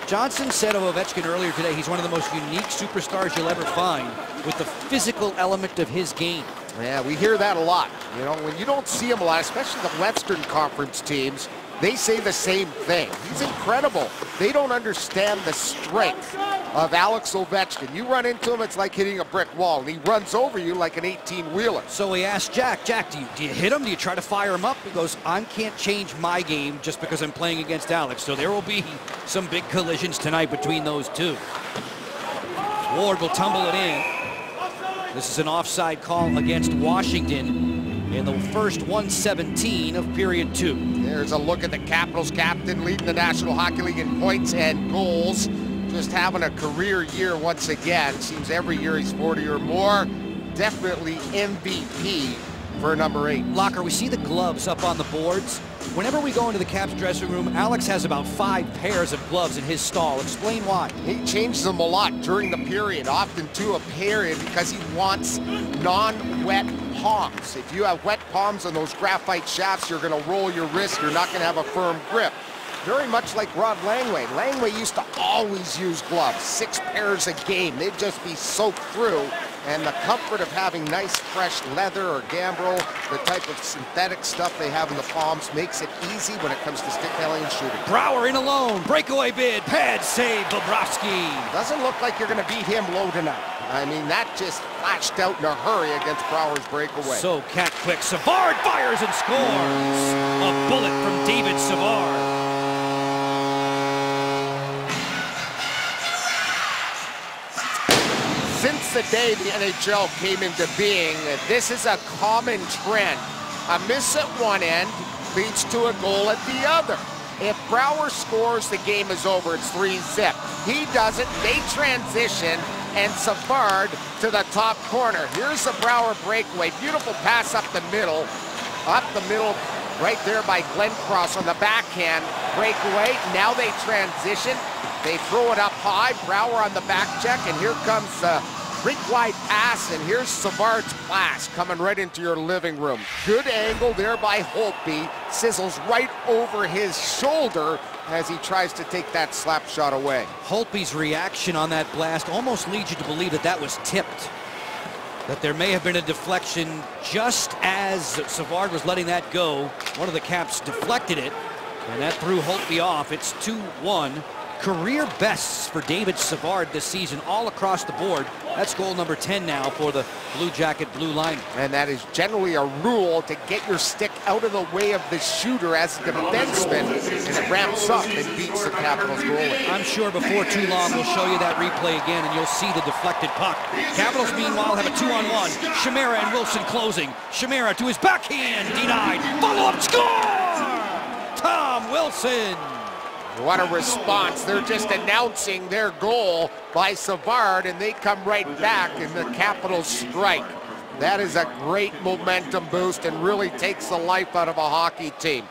Johnson said of Ovechkin earlier today, he's one of the most unique superstars you'll ever find with the physical element of his game. Yeah, we hear that a lot. You know, when you don't see him a lot, especially the Western Conference teams, they say the same thing. He's incredible. They don't understand the strength of Alex Ovechkin. You run into him, it's like hitting a brick wall, and he runs over you like an 18-wheeler. So he asked Jack, do you hit him? Do you try to fire him up? He goes, I can't change my game just because I'm playing against Alex. So there will be some big collisions tonight between those two. Ward will tumble it in. This is an offside call against Washington in the first 1:17 of period 2. There's a look at the Capitals captain leading the National Hockey League in points and goals. Just having a career year once again. Seems every year he's 40 or more. Definitely MVP for number 8. Locker, we see the gloves up on the boards. Whenever we go into the Caps dressing room, Alex has about 5 pairs of gloves in his stall. Explain why. He changes them a lot during the period, often to a period, because he wants non-wet palms. If you have wet palms on those graphite shafts, you're going to roll your wrist. You're not going to have a firm grip. Very much like Rod Langway. Langway used to always use gloves, 6 pairs a game. They'd just be soaked through. And the comfort of having nice fresh leather or gambrel, the type of synthetic stuff they have in the palms, makes it easy when it comes to stick handling and shooting. Brouwer in alone, breakaway bid, pad save, Bobrovsky. Doesn't look like you're going to beat him low tonight. I mean, that just flashed out in a hurry against Brouwer's breakaway. So cat quick, Savard fires and scores. A bullet from David Savard. Since the day the NHL came into being, this is a common trend. A miss at one end leads to a goal at the other. If Brouwer scores, the game is over. It's 3-zip. He doesn't. They transition, and Savard to the top corner. Here's the Brouwer breakaway. Beautiful pass up the middle. Right there by Glenn Cross on the backhand. Breakaway. Now they transition. They throw it up high. Brouwer on the back check, and here comes the rink-wide pass, and here's Savard's pass coming right into your living room. Good angle there by Holtby. Sizzles right over his shoulder as he tries to take that slap shot away. Holtby's reaction on that blast almost leads you to believe that that was tipped. That there may have been a deflection just as Savard was letting that go. One of the Caps deflected it, and that threw Holtby off. It's 2-1. Career bests for David Savard this season all across the board. That's goal number 10 now for the Blue Jacket Blue Line. And that is generally a rule to get your stick out of the way of the shooter as a defenseman, and it ramps up and beats the Capitals goalie. I'm sure before too long we'll show you that replay again and you'll see the deflected puck. Capitals meanwhile have a 2-on-1. Chimera and Wilson closing. Chimera to his backhand, denied. Follow-up score! Tom Wilson. What a response. They're just announcing their goal by Savard, and they come right back, and the Capitals strike. That is a great momentum boost and really takes the life out of a hockey team.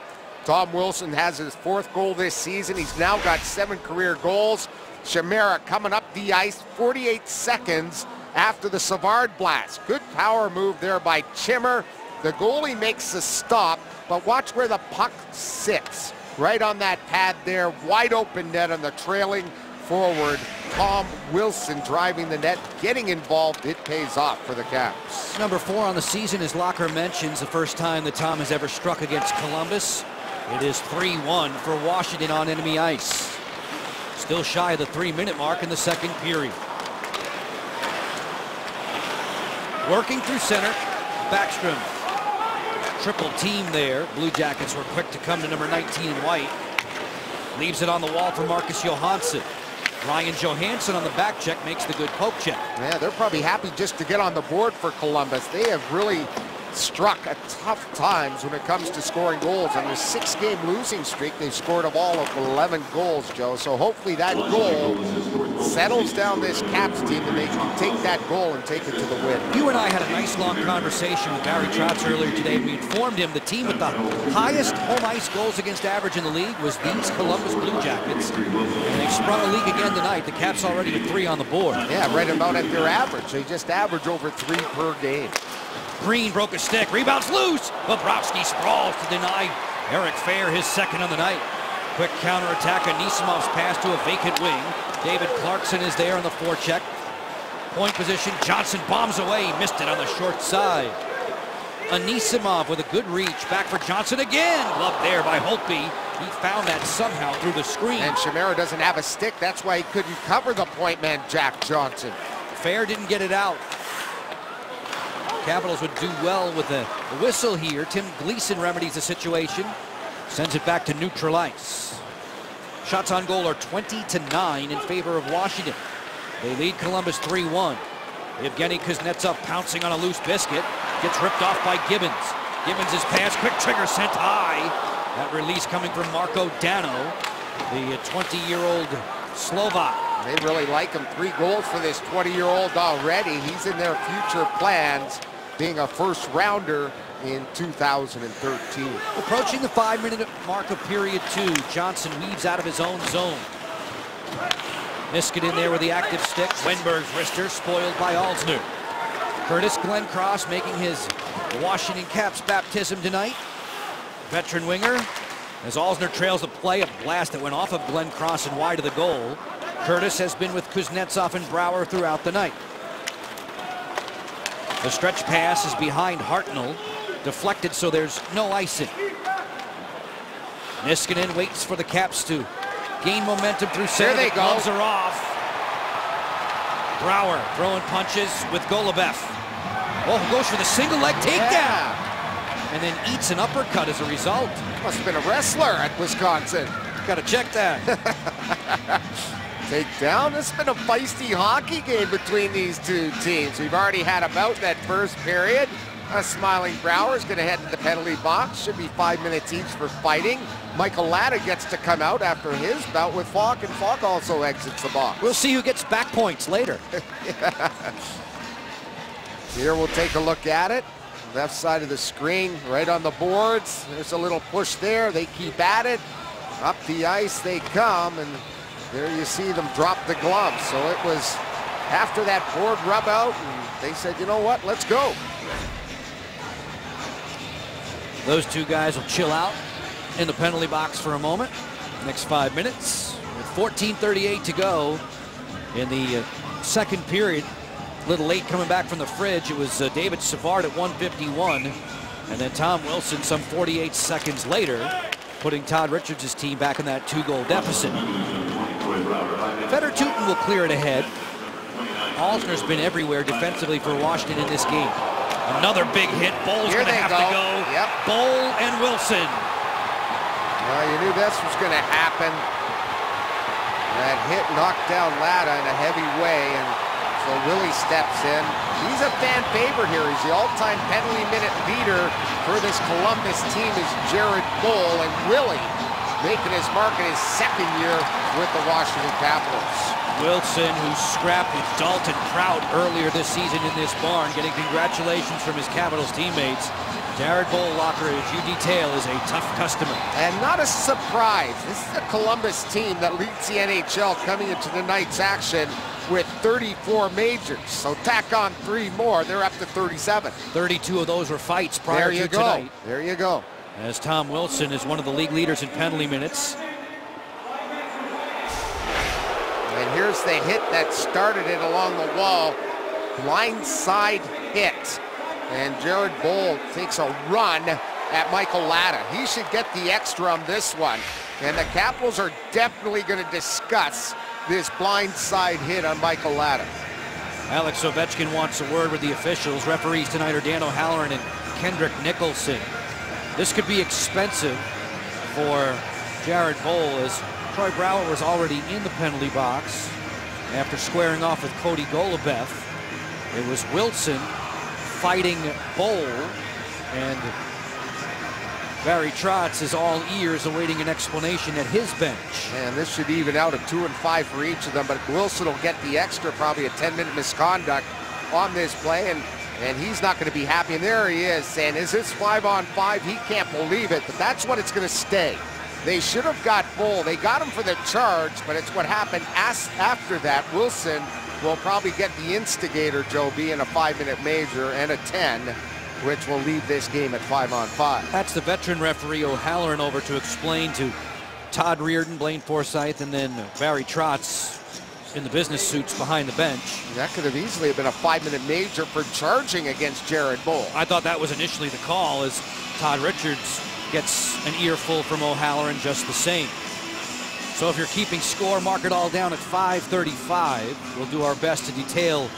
Tom Wilson has his 4th goal this season. He's now got 7 career goals. Chimera coming up the ice 48 seconds after the Savard blast. Good power move there by Chimmer. The goalie makes the stop, but watch where the puck sits. Right on that pad there, wide open net on the trailing forward. Tom Wilson driving the net, getting involved. It pays off for the Caps. Number 4 on the season, as Locker mentions, the first time that Tom has ever struck against Columbus. It is 3-1 for Washington on enemy ice. Still shy of the 3-minute mark in the second period. Working through center, Backstrom. Triple team there. Blue Jackets were quick to come to number 19 in white. Leaves it on the wall for Marcus Johansson. Ryan Johansson on the back check makes the good poke check. Yeah, they're probably happy just to get on the board for Columbus. They have really struck at tough times when it comes to scoring goals. On their 6-game losing streak, they've scored of all of 11 goals, Joe. So hopefully that goal settles down this Caps team and they can take that goal and take it to the win. You and I had a nice long conversation with Barry Trotz earlier today. We informed him the team with the highest home ice goals against average in the league was these Columbus Blue Jackets. And they've sprung a leak again tonight. The Caps already with 3 on the board. Yeah, right about at their average. They just average over 3 per game. Green broke a stick, rebounds loose. Bobrovsky sprawls to deny Eric Fair his 2nd on the night. Quick counterattack, Anisimov's pass to a vacant wing. David Clarkson is there on the forecheck. Point position, Johnson bombs away, missed it on the short side. Anisimov with a good reach, back for Johnson again. Gloved there by Holtby. He found that somehow through the screen. And Chimera doesn't have a stick. That's why he couldn't cover the point man, Jack Johnson. Fair didn't get it out. Capitals would do well with a whistle here. Tim Gleason remedies the situation. Sends it back to neutral ice. Shots on goal are 20-9 in favor of Washington. They lead Columbus 3-1. Evgeny Kuznetsov pouncing on a loose biscuit. Gets ripped off by Gibbons. Gibbons' pass, quick trigger sent high. That release coming from Marko Dano, the 20-year-old Slovak. They really like him. 3 goals for this 20-year-old already. He's in their future plans, being a first-rounder in 2013. Approaching the 5-minute mark of period 2, Johnson weaves out of his own zone. Niskanen there with the active stick. Wenberg's wrister spoiled by Alzner. Curtis Glencross making his Washington Caps baptism tonight. Veteran winger. As Alzner trails the play, a blast that went off of Glencross and wide of the goal. Curtis has been with Kuznetsov and Brouwer throughout the night. The stretch pass is behind Hartnell. Deflected, so there's no icing. Niskanen waits for the Caps to gain momentum through center. There they go. Gloves are off. Brouwer throwing punches with Golubev. Oh, goes for the single leg takedown. Yeah. And then eats an uppercut as a result. Must have been a wrestler at Wisconsin. Got to check that. Takedown. This has been a feisty hockey game between these two teams. We've already had a bout that first period. A smiling Brouwer is going to head to the penalty box. Should be 5 minutes each for fighting. Michael Latta gets to come out after his bout with Falk, and Falk also exits the box. We'll see who gets back points later. Here we'll take a look at it. Left side of the screen, right on the boards. There's a little push there. They keep at it. Up the ice they come, and there you see them drop the gloves. So it was after that board rub out, and they said, you know what, let's go. Those two guys will chill out in the penalty box for a moment. Next 5 minutes with 14:38 to go in the second period. A little late coming back from the fridge. It was David Savard at 1:51, and then Tom Wilson some 48 seconds later, putting Todd Richards' team back in that 2-goal deficit. Feder Tootin will clear it ahead. Alzner's been everywhere defensively for Washington in this game. Another big hit. Bohl's going to have to go. Yep. Bohl and Wilson. Well, you knew this was going to happen. That hit knocked down Latta in a heavy way, and so Willie steps in. He's a fan favorite here. He's the all-time penalty minute leader for this Columbus team is Jared Bohl, and Willie making his mark in his second year with the Washington Capitals. Wilson, who scrapped with Dalton Prout earlier this season in this barn, getting congratulations from his Capitals teammates. Jared Bohlacker, as you detail, is a tough customer. And not a surprise. This is a Columbus team that leads the NHL coming into tonight's action with 34 majors. So tack on 3 more, they're up to 37. 32 of those were fights prior to tonight. There you go. As Tom Wilson is one of the league leaders in penalty minutes. And here's the hit that started it along the wall. Blindside hit. And Jared Bohl takes a run at Michael Latta. He should get the extra on this one. And the Capitals are definitely going to discuss this blindside hit on Michael Latta. Alex Ovechkin wants a word with the officials. Referees tonight are Dan O'Halloran and Kendrick Nicholson. This could be expensive for Jared Bohl, as Troy Brouwer was already in the penalty box after squaring off with Cody Golubev. It was Wilson fighting Bohl, and Barry Trotz is all ears awaiting an explanation at his bench. And this should even out at 2 and 5 for each of them, but Wilson will get the extra, probably a 10-minute misconduct on this play, and he's not going to be happy. And there he is saying, is this 5-on-5? He can't believe it, but that's what it's going to stay. They should have got Bohl. They got him for the charge, but it's what happened after that. Wilson will probably get the instigator, Joe, being a 5-minute major and a 10, which will leave this game at 5-on-5. That's the veteran referee O'Halloran over to explain to Todd Reardon, Blaine Forsythe, and then Barry Trotz in the business suits behind the bench. That could have easily been a 5-minute major for charging against Jared Bohl. I thought that was initially the call, as Todd Richards gets an earful from O'Halloran just the same. So if you're keeping score, mark it all down at 5:35. We'll do our best to detail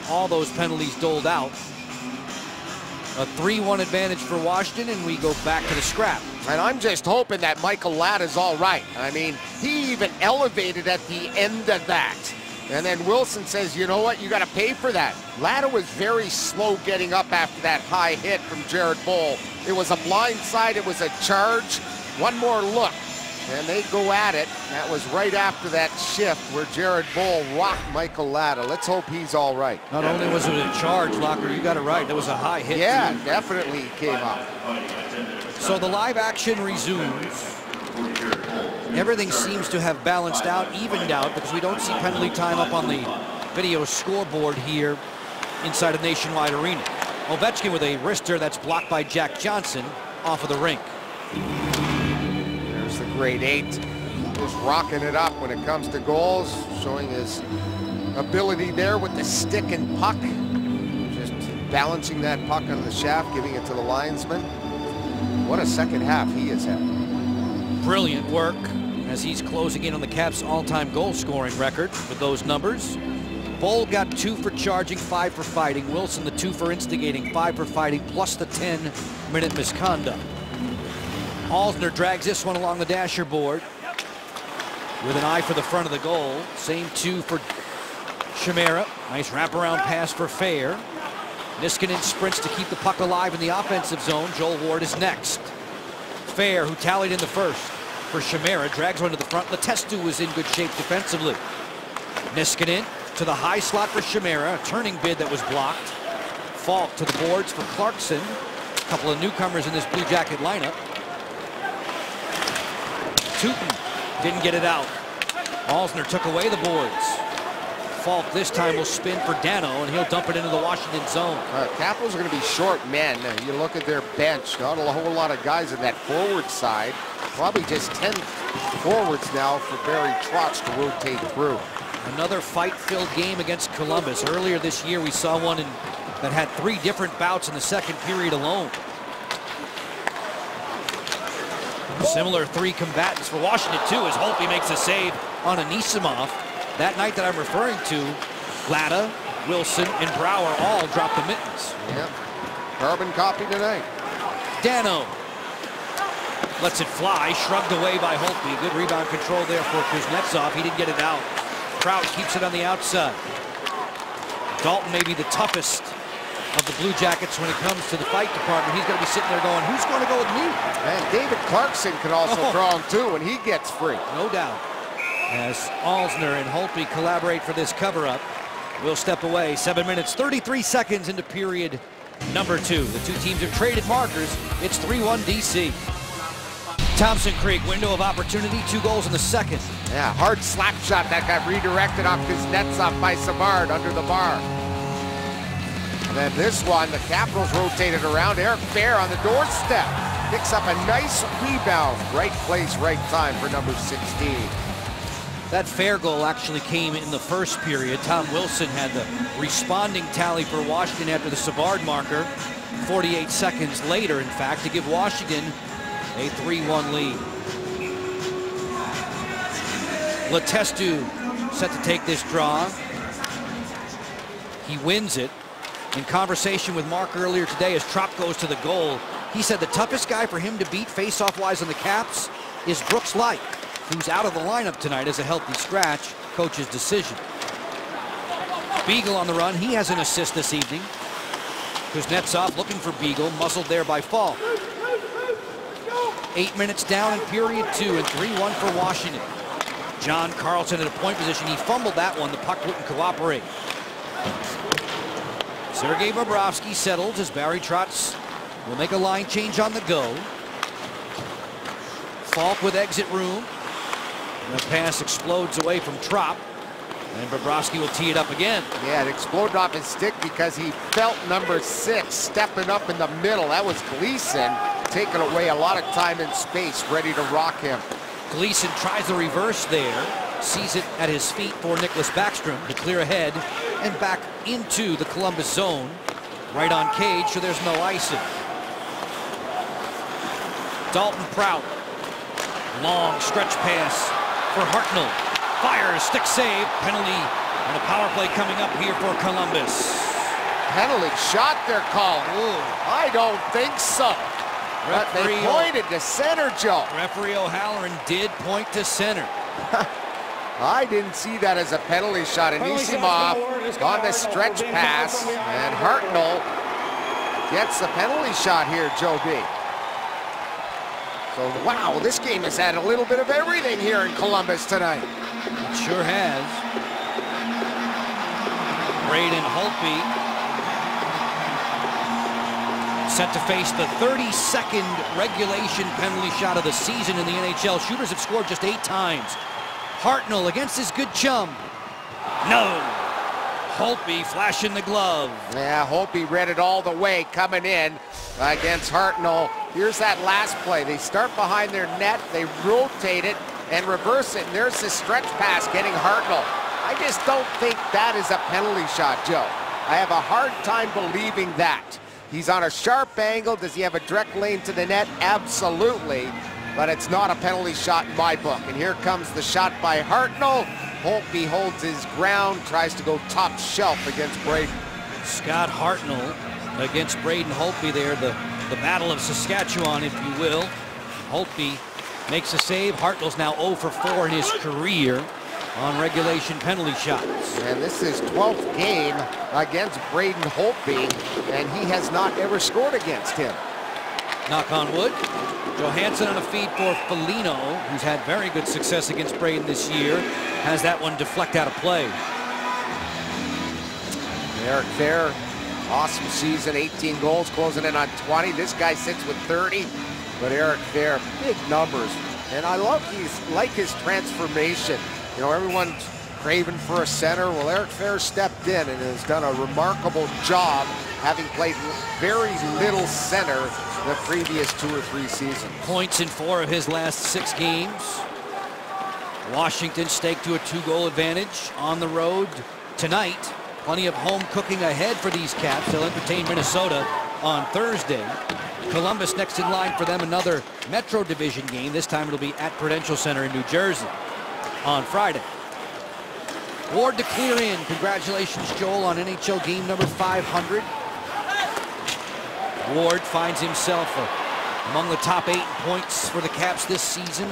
all those penalties doled out. A 3-1 advantage for Washington, and we go back to the scrap. And I'm just hoping that Michael Latta is all right. I mean, he even elevated at the end of that. And then Wilson says, you know what, you got to pay for that. Latta was very slow getting up after that high hit from Jared Boll. It was a blind side, it was a charge. One more look, and they go at it. That was right after that shift where Jared Boll rocked Michael Latta. Let's hope he's all right. Not only was it a charge, Locker, you got it right. That was a high hit. Yeah, definitely came up. So the live action resumes. Everything seems to have balanced out, evened out, because we don't see penalty time up on the video scoreboard here inside of Nationwide Arena. Ovechkin with a wrister that's blocked by Jack Johnson off of the rink. There's the grade 8. Just rocking it up when it comes to goals, showing his ability there with the stick and puck. Just balancing that puck on the shaft, giving it to the linesman. What a second half he has had. Brilliant work as he's closing in on the Caps' all-time goal scoring record with those numbers. Boll got 2 for charging, 5 for fighting. Wilson the 2 for instigating, 5 for fighting, plus the 10-minute misconduct. Alzner drags this one along the dasher board with an eye for the front of the goal. Same 2 for Chimera. Nice wraparound pass for Fair. Niskanen sprints to keep the puck alive in the offensive zone. Joel Ward is next. Fair, who tallied in the first for Chimera, drags one to the front. Letestu was in good shape defensively. Niskanen to the high slot for Chimera, a turning bid that was blocked. Falk to the boards for Clarkson. A couple of newcomers in this Blue Jacket lineup. Tootin didn't get it out. Alzner took away the boards. Falk this time will spin for Dano, and he'll dump it into the Washington zone. Capitals are going to be short men. You look at their bench, not a whole lot of guys in that forward side. Probably just 10 forwards now for Barry Trotz to rotate through. Another fight-filled game against Columbus. Earlier this year, we saw one that had 3 different bouts in the second period alone. Similar 3 combatants for Washington, too, as Holtby makes a save on Anisimov. That night that I'm referring to, Latta, Wilson, and Brouwer all dropped the mittens. Yep. Carbon copy tonight. Dano lets it fly, shrugged away by Holtby. Good rebound control there for Kuznetsov. He didn't get it out. Trout keeps it on the outside. Dalton may be the toughest of the Blue Jackets when it comes to the fight department. He's going to be sitting there going, who's going to go with me? And David Clarkson can also throw him too when he gets free. No doubt. As Alzner and Holtby collaborate for this cover-up, we'll step away. 7 minutes, 33 seconds into period number 2. The 2 teams have traded markers. It's 3-1 DC. Thompson Creek, window of opportunity, 2 goals in the second. Yeah, hard slap shot that got redirected off Kuznetsov by Savard under the bar. And then this one, the Capitals rotated around. Eric Fair on the doorstep. Picks up a nice rebound. Right place, right time for number 16. That Fair goal actually came in the first period. Tom Wilson had the responding tally for Washington after the Savard marker. 48 seconds later, in fact, to give Washington a 3-1 lead. Letestu set to take this draw. He wins it. In conversation with Mark earlier today as Trop goes to the goal, he said the toughest guy for him to beat face-off-wise on the Caps is Brooks Light, who's out of the lineup tonight as a healthy scratch. Coach's decision. Beagle on the run. He has an assist this evening. Kuznetsov looking for Beagle, muzzled there by Falk. 8 minutes down in period 2 and 3-1 for Washington. John Carlson at a point position. He fumbled that one. The puck wouldn't cooperate. Sergei Bobrovsky settles as Barry Trotz will make a line change on the go. Falk with exit room. And the pass explodes away from Trop. And Bobrovsky will tee it up again. Yeah, it exploded off his stick because he felt number 6 stepping up in the middle. That was Gleason taking away a lot of time and space, ready to rock him. Gleason tries the reverse there. Sees it at his feet for Nicholas Backstrom to clear ahead and back into the Columbus zone. Right on cage, so there's no icing. Dalton Prout. Long stretch pass for Hartnell. Fires, stick save, penalty, and a power play coming up here for Columbus. Penalty shot they're calling. I don't think so. But they pointed to center, Joe. Referee O'Halloran did point to center. I didn't see that as a penalty shot. Anisimov on the stretch pass, and Hartnell gets the penalty shot here, Joe B. So, wow, this game has had a little bit of everything here in Columbus tonight. It sure has. Braden Holtby set to face the 32nd regulation penalty shot of the season in the NHL. Shooters have scored just 8 times. Hartnell against his good chum. No. Holtby flashing the glove. Yeah, Holtby read it all the way coming in against Hartnell. Here's that last play. They start behind their net, they rotate it and reverse it, and there's this stretch pass getting Hartnell. I just don't think that is a penalty shot, Joe. I have a hard time believing that. He's on a sharp angle. Does he have a direct lane to the net? Absolutely. But it's not a penalty shot in my book. And here comes the shot by Hartnell. Holtby holds his ground, tries to go top shelf against Braden. Scott Hartnell against Braden Holtby there, the battle of Saskatchewan, if you will. Holtby makes a save. Hartnell's now 0 for 4 in his career on regulation penalty shots. And this is 12th game against Braden Holtby, and he has not ever scored against him. Knock on wood. Johansson on a feed for Foligno, who's had very good success against Braden this year. Has that one deflect out of play. Eric Fehr, awesome season, 18 goals, closing in on 20. This guy sits with 30, but Eric Fehr, big numbers. And I like his transformation. You know, everyone's craving for a center. Well, Eric Fehr stepped in and has done a remarkable job, having played very little center the previous 2 or 3 seasons. Points in 4 of his last 6 games. Washington staked to a 2-goal advantage on the road tonight. Plenty of home cooking ahead for these Caps. They'll entertain Minnesota on Thursday. Columbus next in line for them, another Metro Division game. This time it'll be at Prudential Center in New Jersey on Friday. Ward to clear in. Congratulations, Joel, on NHL game number 500. Ward finds himself among the top 8 points for the Caps this season.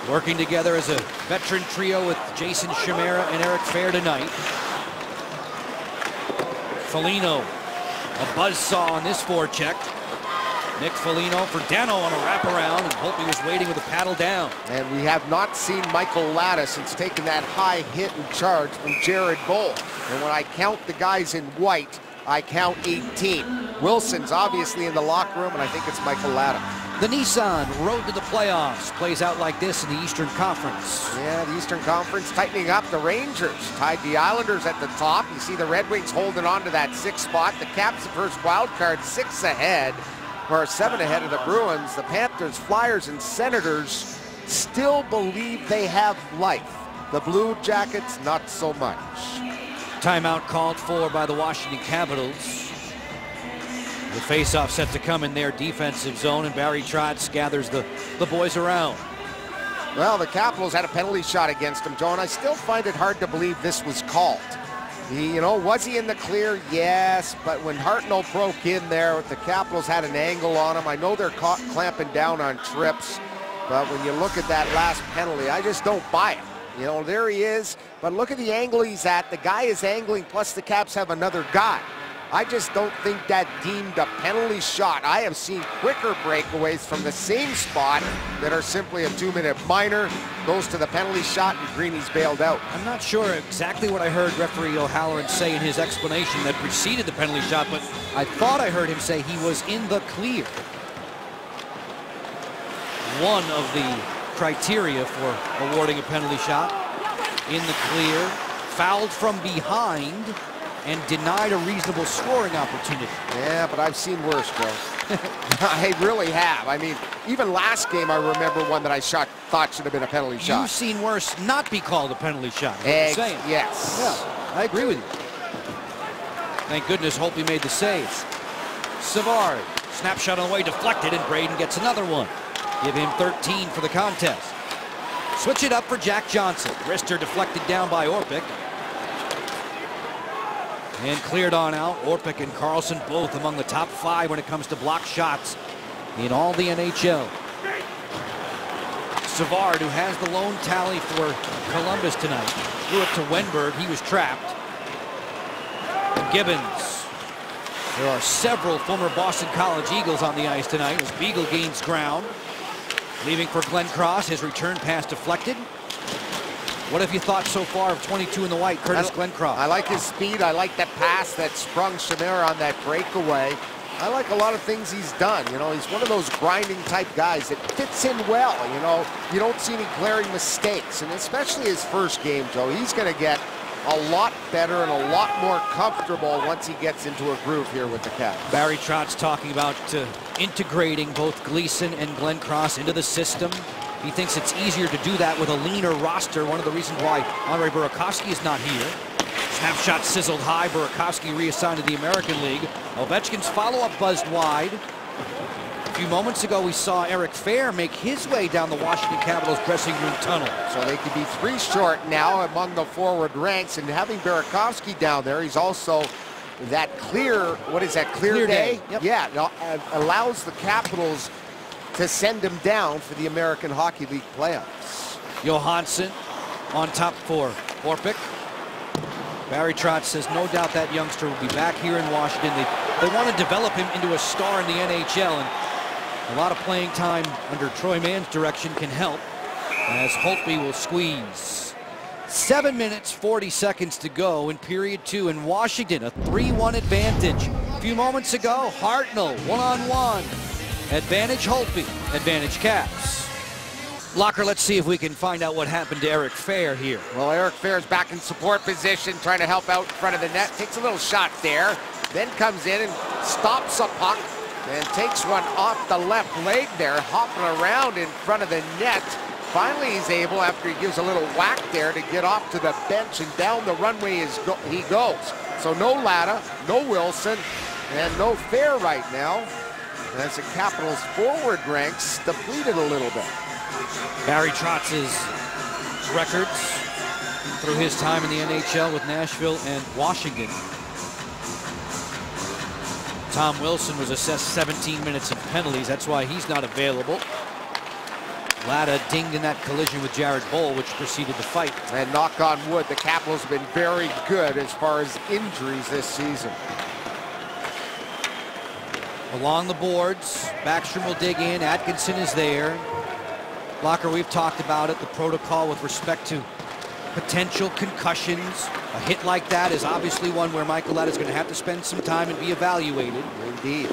Working together as a veteran trio with Jason Chimera and Eric Fehr tonight. Foligno, a buzzsaw on this forecheck. Nick Foligno for Dano on a wraparound, and Holtby was waiting with a paddle down. And we have not seen Michael Latta since taking that high hit and charge from Jared Boll. And when I count the guys in white, I count 18. Wilson's obviously in the locker room, and I think it's Michael Latta. The Nissan road to the playoffs plays out like this in the Eastern Conference. Yeah, the Eastern Conference tightening up. The Rangers tied the Islanders at the top. You see the Red Wings holding on to that 6th spot. The Caps, the first wild card, 6 ahead, or 7 ahead of the Bruins. The Panthers, Flyers, and Senators still believe they have life. The Blue Jackets, not so much. Timeout called for by the Washington Capitals. The faceoff set to come in their defensive zone, and Barry Trotz gathers the boys around. Well, the Capitals had a penalty shot against him, Joe, and I still find it hard to believe this was called. Was he in the clear? Yes, but when Hartnell broke in there, the Capitals had an angle on him. I know they're clamping down on trips, but when you look at that last penalty, I just don't buy it. There he is, but look at the angle he's at. The guy is angling, plus the Caps have another guy. I just don't think that deemed a penalty shot. I have seen quicker breakaways from the same spot that are simply a 2-minute minor, goes to the penalty shot, and Greeny's bailed out. I'm not sure exactly what I heard referee O'Halloran say in his explanation that preceded the penalty shot, but I thought I heard him say he was in the clear. One of the criteria for awarding a penalty shot: in the clear, fouled from behind, and denied a reasonable scoring opportunity. Yeah, but I've seen worse, Joe. I really have. I mean, even last game I remember one that I thought should have been a penalty shot. You've seen worse not be called a penalty shot. Yes. Yeah, I agree with you. Thank goodness Holtby made the save. Savard Snapshot on the way, deflected, and Braden gets another one. Give him 13 for the contest. Switch it up for Jack Johnson. Wrister deflected down by Orpik. And cleared on out. Orpik and Carlson both among the top 5 when it comes to block shots in all the NHL. Savard, who has the lone tally for Columbus tonight, threw it to Wenberg. He was trapped. And Gibbons. There are several former Boston College Eagles on the ice tonight as Beagle gains ground. Leaving for Glenn Cross, his return pass deflected. What have you thought so far of 22 in the white, Curtis Glencross? I like his speed. I like that pass that sprung Chimera on that breakaway. I like a lot of things he's done. You know, he's one of those grinding type guys that fits in well. You know, you don't see any glaring mistakes, and especially his first game, Joe. He's going to get a lot better and a lot more comfortable once he gets into a groove here with the Caps. Barry Trotz talking about integrating both Gleason and Glencross into the system. He thinks it's easier to do that with a leaner roster. One of the reasons why Andre Burakovsky is not here. Snapshot sizzled high. Burakovsky reassigned to the American League. Ovechkin's follow-up buzzed wide. A few moments ago, we saw Eric Fehr make his way down the Washington Capitals dressing room tunnel. So they could be 3 short now among the forward ranks, and having Burakovsky down there, he's also that clear, what is that, clear day? Yep. Yeah, allows the Capitals to send him down for the American Hockey League playoffs. Johansson on top for Orpik. Barry Trotz says no doubt that youngster will be back here in Washington. They want to develop him into a star in the NHL, and a lot of playing time under Troy Mann's direction can help as Holtby will squeeze. 7 minutes, 40 seconds to go in period 2 in Washington, a 3-1 advantage. A few moments ago, Hartnell one-on-one. Advantage Holtby, advantage Caps. Locker, let's see if we can find out what happened to Eric Fehr here. Well, Eric Fehr's back in support position, trying to help out in front of the net. Takes a little shot there, then comes in and stops a puck and takes one off the left leg there, hopping around in front of the net. Finally, he's able, after he gives a little whack there, to get off to the bench, and down the runway he goes. So no Latta, no Wilson, and no Fehr right now, as the Capitals' forward ranks depleted a little bit. Barry Trotz's records through his time in the NHL with Nashville and Washington. Tom Wilson was assessed 17 minutes of penalties. That's why he's not available. Latta dinged in that collision with Jared Boll, which preceded the fight. And knock on wood, the Capitals have been very good as far as injuries this season. Along the boards, Backstrom will dig in. Atkinson is there. Locker, we've talked about it, the protocol with respect to potential concussions. A hit like that is obviously one where Michael Latta is going to have to spend some time and be evaluated. Indeed.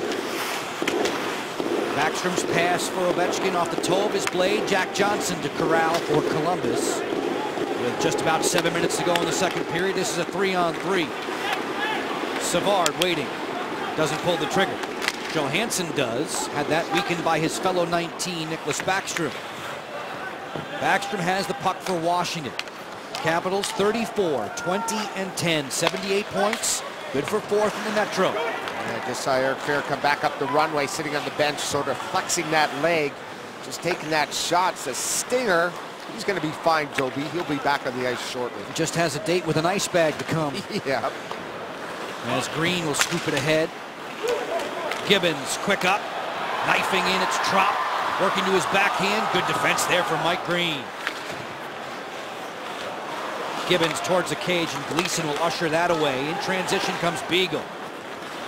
Backstrom's pass for Ovechkin off the toe of his blade. Jack Johnson to corral for Columbus. With just about 7 minutes to go in the second period, this is a 3-on-3. Savard waiting. Doesn't pull the trigger. Johansson does. Had that weakened by his fellow 19, Nicholas Backstrom. Backstrom has the puck for Washington. Capitals 34, 20 and 10, 78 points. Good for 4th in the Metro. And just saw Eric Fehr come back up the runway, sitting on the bench, sort of flexing that leg, just taking that shot. It's a stinger. He's going to be fine, Joe B. He'll be back on the ice shortly. He just has a date with an ice bag to come. Yeah. As Green will scoop it ahead. Gibbons, quick up, knifing in, it's Trop, working to his backhand. Good defense there for Mike Green. Gibbons towards the cage, and Gleason will usher that away. In transition comes Beagle.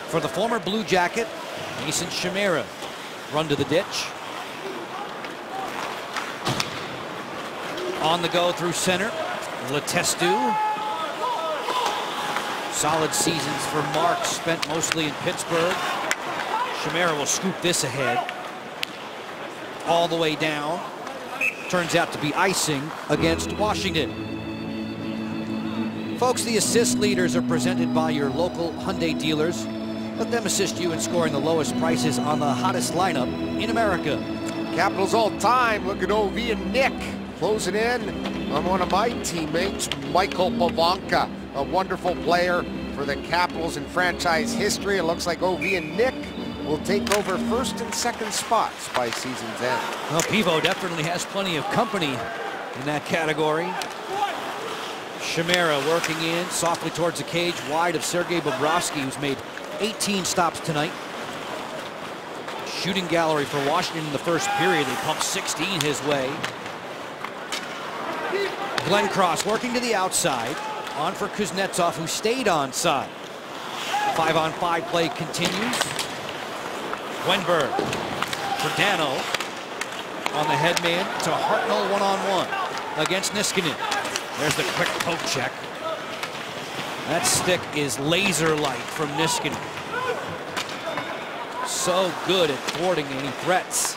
For the former Blue Jacket, Mason Chimera run to the ditch. On the go through center, Letestu. Solid seasons for Mark, spent mostly in Pittsburgh. Chimera will scoop this ahead. All the way down. Turns out to be icing against Washington. Folks, the assist leaders are presented by your local Hyundai dealers. Let them assist you in scoring the lowest prices on the hottest lineup in America. Capitals all time. Look at OV and Nick closing in on one of my teammates, Michael Pavanka, a wonderful player for the Capitals in franchise history. It looks like OV and Nick will take over first and second spots by season's end. Well, Pivo definitely has plenty of company in that category. Chimera working in softly towards the cage, wide of Sergei Bobrovsky, who's made 18 stops tonight. Shooting gallery for Washington in the first period. They pumped 16 his way. Glenn Cross working to the outside. On for Kuznetsov, who stayed onside. 5-on-5 play continues. Wenberg for Dano. On the headman to Hartnell one-on-one against Niskanen. There's the quick poke check. That stick is laser-like from Niskanen. So good at thwarting any threats.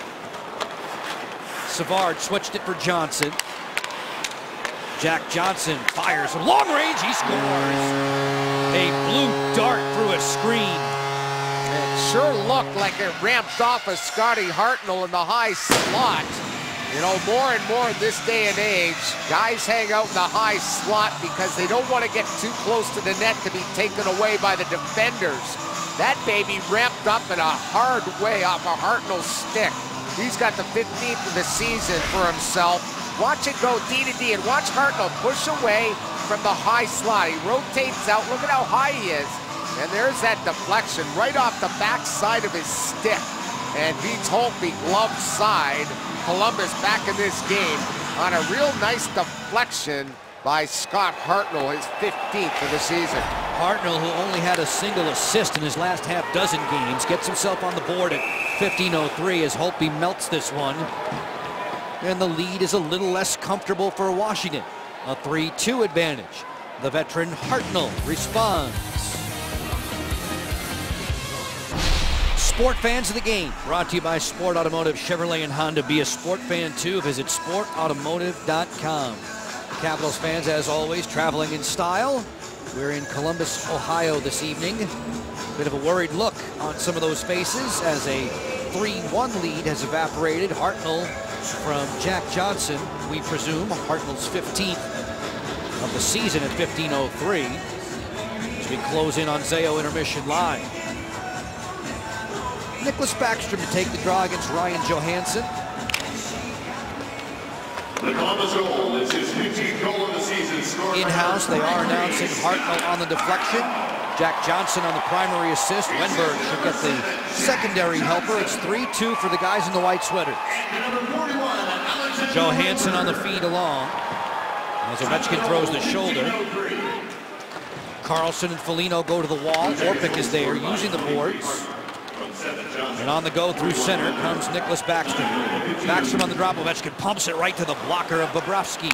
Savard switched it for Johnson. Jack Johnson fires from long range. He scores. A blue dart through a screen. It sure looked like it ramped off of Scotty Hartnell in the high slot. You know, more and more in this day and age, guys hang out in the high slot because they don't want to get too close to the net to be taken away by the defenders. That baby ramped up in a hard way off of Hartnell's stick. He's got the 15th of the season for himself. Watch it go D to D and watch Hartnell push away from the high slot. He rotates out. Look at how high he is. And there's that deflection right off the back side of his stick. And beats Holtby glove side. Columbus back in this game on a real nice deflection by Scott Hartnell, his 15th of the season. Hartnell, who only had a single assist in his last half dozen games, gets himself on the board at 15:03 as Holtby melts this one. And the lead is a little less comfortable for Washington. A 3-2 advantage. The veteran Hartnell responds. Sport fans of the game, brought to you by Sport Automotive Chevrolet and Honda. Be a sport fan too. Visit sportautomotive.com. Capitals fans, as always, traveling in style. We're in Columbus, Ohio this evening. Bit of a worried look on some of those faces as a 3-1 lead has evaporated. Hartnell from Jack Johnson, we presume. Hartnell's 15th of the season at 15:03. As we close in on Zayo Intermission Live. Nicklas Backstrom to take the draw against Ryan Johansson. The Columbus goal is his 15th goal of the season. In-house, they are announcing Hartnell on the deflection. Jack Johnson on the primary assist. Wenberg should get the secondary helper. It's 3-2 for the guys in the white sweaters. Johansson on the feed along. As Ovechkin throws the shoulder. Carlson and Foligno go to the wall. Orpik is there using the boards. And on the go through center comes Nicklas Backstrom. Backstrom on the drop. Ovechkin pumps it right to the blocker of Bobrovsky.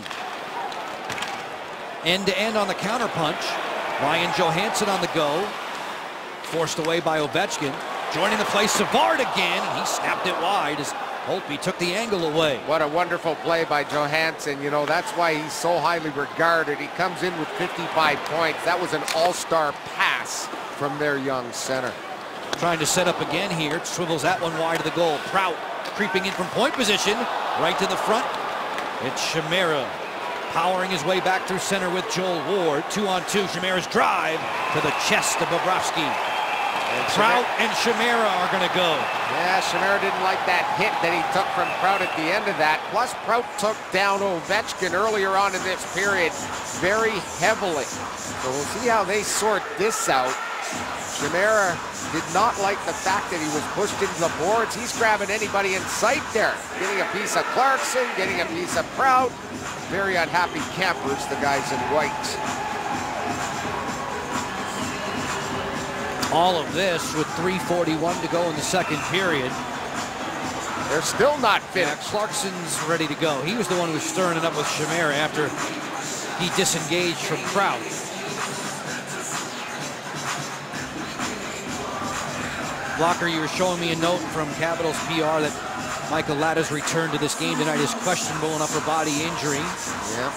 End-to-end on the counterpunch. Ryan Johansson on the go. Forced away by Ovechkin. Joining the play, Savard again, and he snapped it wide as Holtby took the angle away. What a wonderful play by Johansson. You know, that's why he's so highly regarded. He comes in with 55 points. That was an all-star pass from their young center. Trying to set up again here. Swivels that one wide of the goal. Prout creeping in from point position. Right to the front. It's Chimera powering his way back through center with Joel Ward. 2-on-2. Chimera's drive to the chest of Bobrovsky. Prout and Chimera are going to go. Yeah, Chimera didn't like that hit that he took from Prout at the end of that. Plus, Prout took down Ovechkin earlier on in this period very heavily. So we'll see how they sort this out. Chimera did not like the fact that he was pushed into the boards. He's grabbing anybody in sight there. Getting a piece of Clarkson, getting a piece of Prout. Very unhappy campers, the guys in white. All of this with 3:41 to go in the second period. They're still not finished. Yeah, Clarkson's ready to go. He was the one who was stirring it up with Chimera after he disengaged from Prout. Blocker, you were showing me a note from Capitals PR that Michael Latta's return to this game tonight is questionable, an upper body injury. Yep.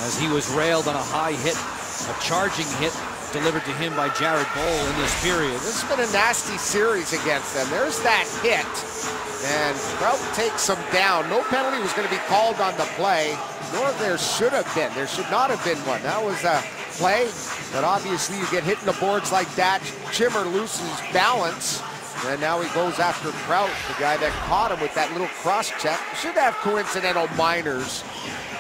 As he was railed on a high hit, a charging hit delivered to him by Jared Boll in this period. This has been a nasty series against them. There's that hit, and Prout takes him down. No penalty was going to be called on the play, nor there should have been. There should not have been one. That was a play, but obviously you get hit in the boards like that. Chimmer loses balance, And now he goes after Kraut, the guy that caught him with that little cross check. Should have coincidental minors.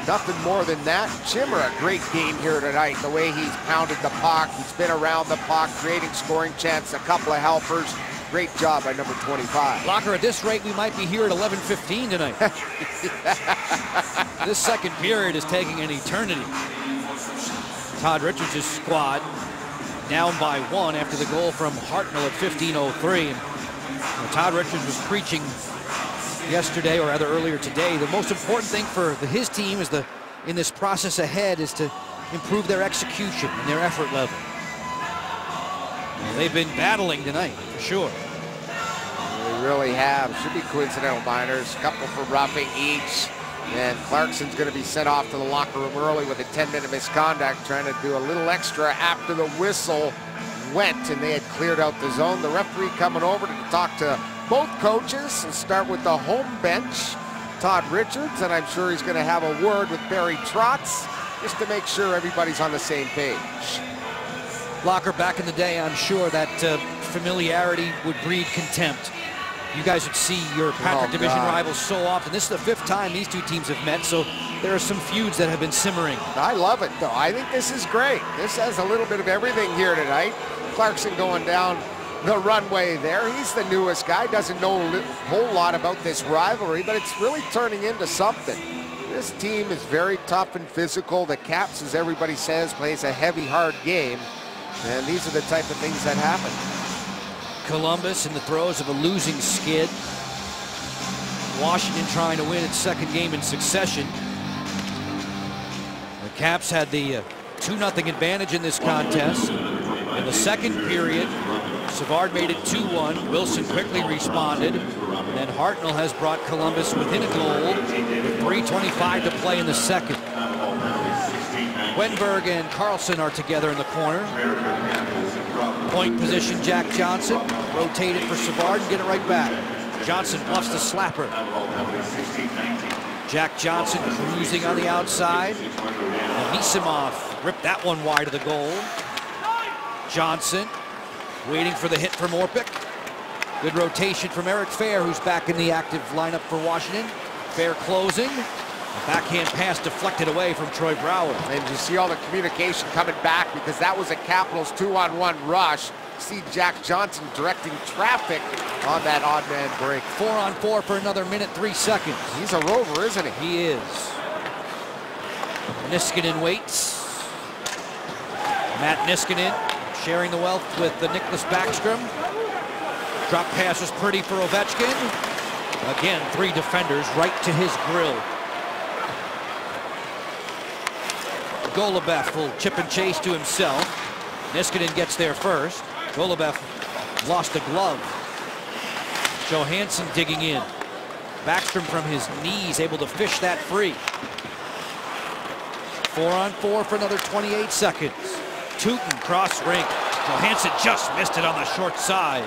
Nothing more than that. Chimera, a great game here tonight. The way he's pounded the puck. He's been around the puck, creating scoring chance, a couple of helpers. Great job by number 25. Locker, at this rate, we might be here at 11:15 tonight. This second period is taking an eternity. Todd Richards' squad down by 1 after the goal from Hartnell at 15:03. Todd Richards was preaching yesterday, or rather earlier today, the most important thing for his team is in this process ahead is to improve their execution and their effort level. Well, they've been battling tonight, for sure. They really have. Should be coincidental minors. A couple for roughing each. And Clarkson's going to be sent off to the locker room early with a 10-minute misconduct, trying to do a little extra after the whistle went and they had cleared out the zone. The referee coming over to talk to both coaches and start with the home bench, Todd Richards, and I'm sure he's going to have a word with Barry Trotz just to make sure everybody's on the same page. Locker, back in the day, I'm sure that familiarity would breed contempt. You guys would see your Patrick Division rivals so often. This is the 5th time these two teams have met, so there are some feuds that have been simmering. I love it, though. I think this is great. This has a little bit of everything here tonight. Clarkson going down the runway there. He's the newest guy, doesn't know a whole lot about this rivalry, but it's really turning into something. This team is very tough and physical. The Caps, as everybody says, plays a heavy, hard game, and these are the type of things that happen. Columbus in the throes of a losing skid. Washington trying to win its 2nd game in succession. The Caps had the 2-0 advantage in this contest. In the 2nd period, Savard made it 2-1. Wilson quickly responded. And then Hartnell has brought Columbus within a goal with 3:25 to play in the 2nd. Wenberg and Carlson are together in the corner. Point position, Jack Johnson. Rotated for Savard and get it right back. Johnson bluffs the slapper. Jack Johnson cruising on the outside. Anisimov ripped that one wide of the goal. Johnson waiting for the hit from Orpik. Good rotation from Eric Fair, who's back in the active lineup for Washington. Fair closing. A backhand pass deflected away from Troy Brouwer. And you see all the communication coming back because that was a Capitals 2-on-1 rush. See Jack Johnson directing traffic on that odd man break. 4-on-4 for another minute, 3 seconds. He's a rover, isn't he? He is. Niskanen waits. Matt Niskanen sharing the wealth with the Nicholas Backstrom. Drop pass was pretty for Ovechkin. Again, 3 defenders right to his grill. Golubev will chip and chase to himself. Niskanen gets there first. Golubev lost a glove. Johansson digging in. Backstrom from his knees able to fish that free. 4-on-4 for another 28 seconds. Tootin cross rink. Johansson just missed it on the short side.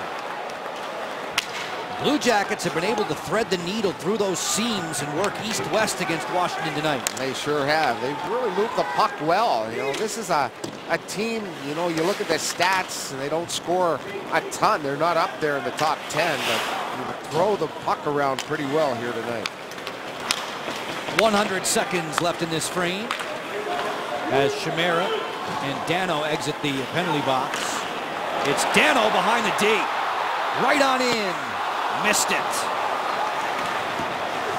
Blue Jackets have been able to thread the needle through those seams and work east-west against Washington tonight. They sure have. They've really moved the puck well. You know, this is a team, you know, you look at the stats and they don't score a ton. They're not up there in the top 10, but you throw the puck around pretty well here tonight. 100 seconds left in this frame as Chimera and Dano exit the penalty box. It's Dano behind the D. Right on in. Missed it.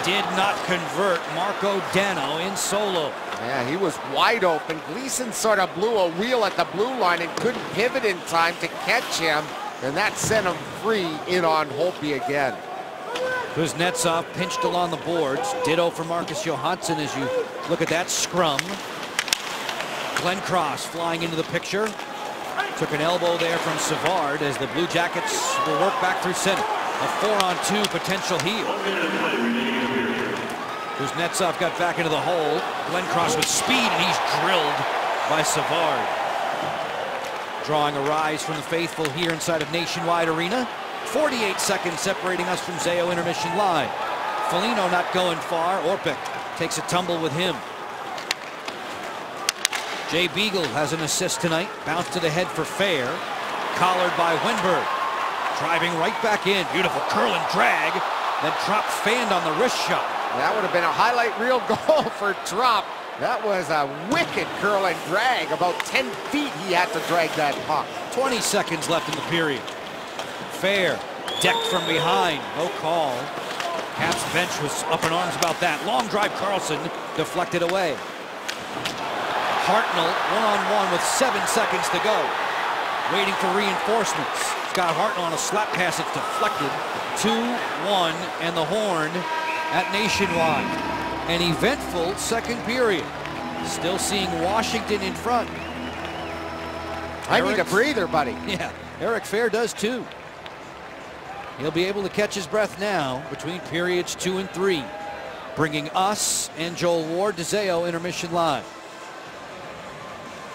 Did not convert. Marco Dano in solo. Yeah, he was wide open. Gleason sort of blew a wheel at the blue line and couldn't pivot in time to catch him, and that sent him free in on Holtby again. Kuznetsov pinched along the boards. Ditto for Marcus Johansson as you look at that scrum. Glenn Cross flying into the picture. Took an elbow there from Savard as the Blue Jackets will work back through center. A 4-on-2 potential heel. Kuznetsov got back into the hole. Glenn Cross with speed, and he's drilled by Savard. Drawing a rise from the faithful here inside of Nationwide Arena. 48 seconds separating us from Zayo intermission line. Foligno not going far. Orpik takes a tumble with him. Jay Beagle has an assist tonight. Bounce to the head for Fair. Collared by Wenberg. Driving right back in. Beautiful curl and drag. Then Trop fanned on the wrist shot. That would have been a highlight reel goal for Trop. That was a wicked curl and drag. About 10 feet he had to drag that puck. 20 seconds left in the period. Fair, decked from behind, no call. Caps bench was up in arms about that. Long drive, Carlson deflected away. Hartnell one-on-one with 7 seconds to go. Waiting for reinforcements. Scott Hartnell on a slap pass, it's deflected. 2-1 and the horn at Nationwide. An eventful second period. Still seeing Washington in front. I need a breather, buddy. Yeah, Eric Fair does too. He'll be able to catch his breath now between periods 2 and 3. Bringing us and Joel Ward to Zayo Intermission Live.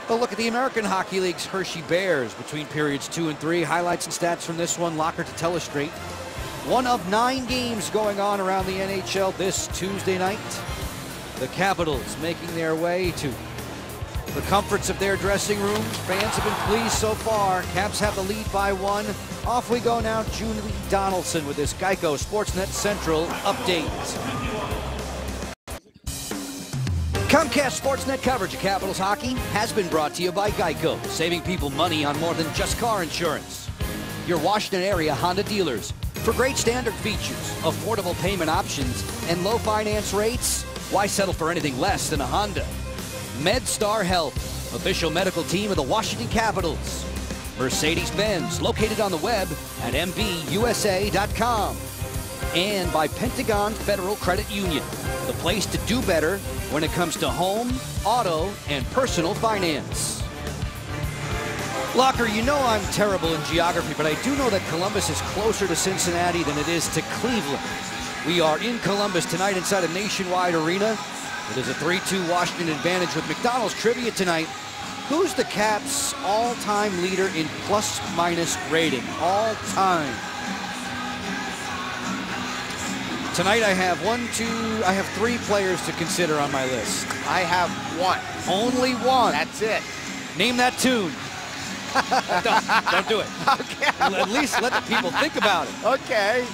A look at the American Hockey League's Hershey Bears between periods 2 and 3. Highlights and stats from this one, Locker to Telestrate. One of 9 games going on around the NHL this Tuesday night. The Capitals making their way to the comforts of their dressing rooms. Fans have been pleased so far. Caps have the lead by 1. Off we go now. Julie Donaldson with this Geico Sportsnet Central update. Comcast Sportsnet coverage of Capitals hockey has been brought to you by Geico, saving people money on more than just car insurance. Your Washington area Honda dealers. For great standard features, affordable payment options, and low finance rates, why settle for anything less than a Honda? MedStar Health, official medical team of the Washington Capitals. Mercedes-Benz, located on the web at mbusa.com. And by Pentagon Federal Credit Union, the place to do better when it comes to home, auto, and personal finance. Locker, you know I'm terrible in geography, but I do know that Columbus is closer to Cincinnati than it is to Cleveland. We are in Columbus tonight inside a Nationwide arena. It is a 3-2 Washington advantage with McDonald's trivia tonight. Who's the Caps' all-time leader in plus-minus rating? All-time. Tonight I have I have 3 players to consider on my list. I have 1. Only 1. That's it. Name that tune. Don't do it. Okay. At least let the people think about it. Okay.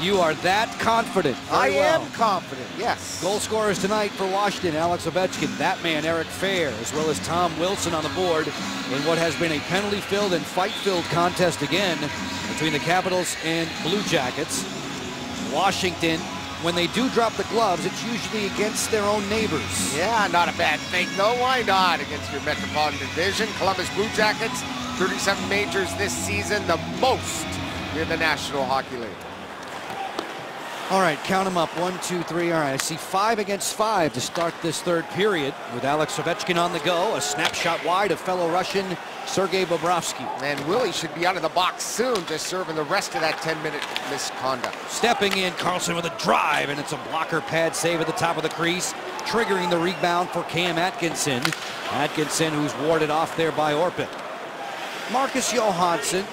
You are that confident. I am confident, yes. Goal scorers tonight for Washington, Alex Ovechkin, that man Eric Fair, as well as Tom Wilson on the board in what has been a penalty-filled and fight-filled contest again between the Capitals and Blue Jackets. Washington, when they do drop the gloves, it's usually against their own neighbors. Yeah, not a bad thing. No, why not? Against your Metropolitan Division, Columbus Blue Jackets, 37 majors this season, the most in the National Hockey League. All right, count them up. 1, 2, 3. All right, I see 5 against 5 to start this third period with Alex Ovechkin on the go. A snapshot wide of fellow Russian Sergei Bobrovsky. And Willie should be out of the box soon, just serving the rest of that 10-minute misconduct. Stepping in, Carlson with a drive, and it's a blocker pad save at the top of the crease, triggering the rebound for Cam Atkinson. Atkinson, who's warded off there by Orpik. Marcus Johansson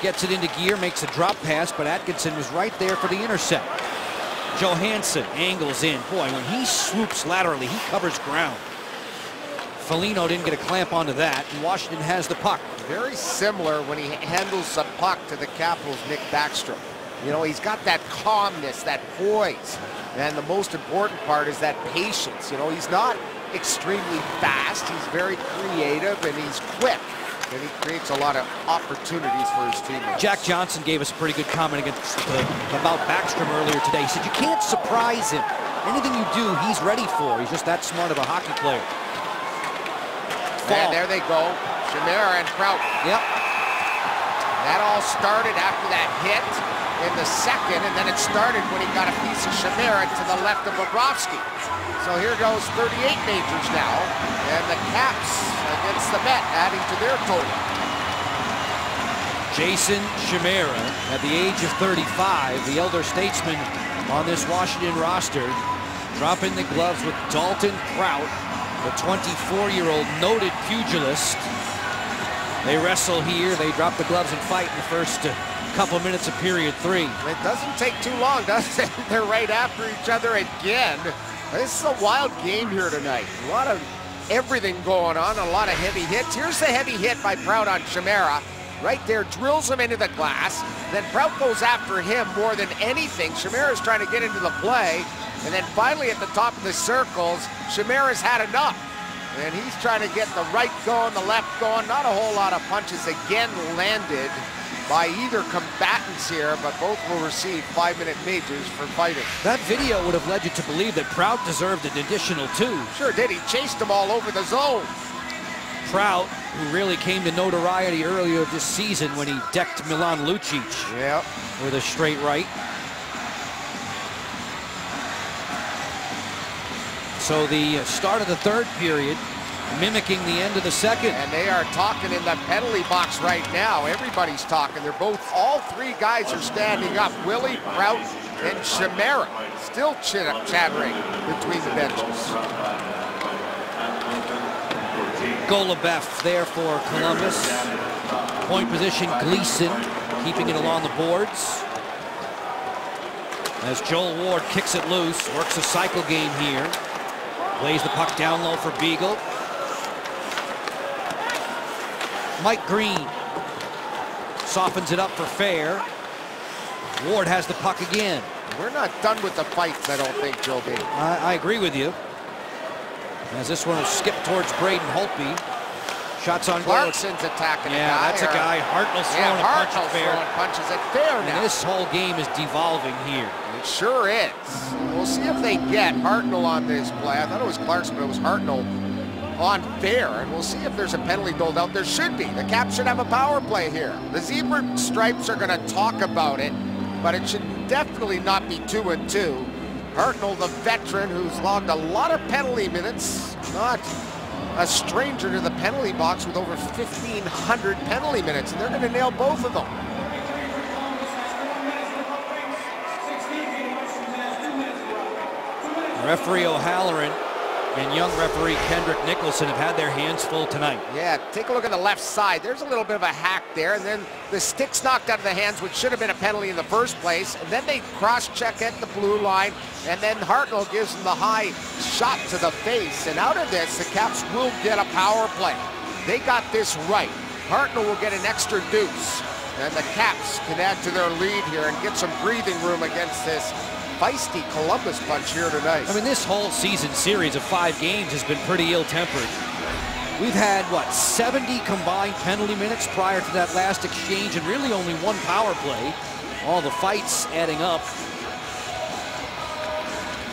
gets it into gear, makes a drop pass, but Atkinson was right there for the intercept. Johansson angles in. Boy, when he swoops laterally, he covers ground. Foligno didn't get a clamp onto that, and Washington has the puck. Very similar when he handles the puck to the Capitals' Nick Backstrom. You know, he's got that calmness, that poise, and the most important part is that patience. You know, he's not extremely fast, he's very creative, and he's quick. And he creates a lot of opportunities for his teammates. Jack Johnson gave us a pretty good comment about Backstrom earlier today. He said, you can't surprise him. Anything you do, he's ready for. He's just that smart of a hockey player. And there they go. Chimera and Prout. Yep. That all started after that hit in the second, and then it started when he got a piece of Chimera to the left of Bobrovsky. So here goes 38 majors now, and the Caps against the Met, adding to their total. Jason Chimera, at the age of 35, the elder statesman on this Washington roster, dropping the gloves with Dalton Prout, the 24-year-old noted pugilist. They wrestle here. They drop the gloves and fight in the first couple minutes of period 3. It doesn't take too long, does it? They're right after each other again. This is a wild game here tonight. A lot of everything going on, a lot of heavy hits. Here's the heavy hit by Prout on Chimera. right there, drills him into the glass. Then Prout goes after him more than anything. Chimera's trying to get into the play. And then finally at the top of the circles, Chimera's had enough. And he's trying to get the right going, the left going. Not a whole lot of punches again landed by either combatants here, but both will receive 5-minute majors for fighting. That video would have led you to believe that Prout deserved an additional 2. Sure did. He chased them all over the zone. Prout, who really came to notoriety earlier this season when he decked Milan Lucic with a straight right. So the start of the third period, mimicking the end of the second. And they are talking in the penalty box right now. Everybody's talking. They're both, all three guys are standing up. Willie, Prout, and Chimera still chattering between the benches. Golubev there for Columbus. Point position, Gleason keeping it along the boards. As Joel Ward kicks it loose, works a cycle game here. Plays the puck down low for Beagle. Mike Green softens it up for Fair. Ward has the puck again. We're not done with the fights, I don't think, Joe B. I agree with you. As this one will skip towards Braden Holtby. Shots on goal. Clarkson's attacking a guy. Yeah, that's a guy. Hartnell's throwing a punch at Fair. Throwing punches at Fair now. And this whole game is devolving here. It sure is. We'll see if they get Hartnell on this play. I thought it was Clarkson, but it was Hartnell on Fair, and we'll see if there's a penalty doled out. There should be. The Caps should have a power play here. The Zebra Stripes are going to talk about it, but it should definitely not be 2-2. Hartnell, the veteran who's logged a lot of penalty minutes, not a stranger to the penalty box with over 1,500 penalty minutes, and they're going to nail both of them. Referee O'Halloran and young referee Kendrick Nicholson have had their hands full tonight. Yeah, take a look at the left side. There's a little bit of a hack there, and then the stick's knocked out of the hands, which should have been a penalty in the first place. And then they cross-check at the blue line, and then Hartnell gives them the high shot to the face. And out of this, the Caps will get a power play. They got this right. Hartnell will get an extra deuce, and the Caps can add to their lead here and get some breathing room against this feisty Columbus bunch here tonight. I mean, this whole season series of 5 games has been pretty ill-tempered. We've had, what, 70 combined penalty minutes prior to that last exchange, and really only 1 power play. All the fights adding up.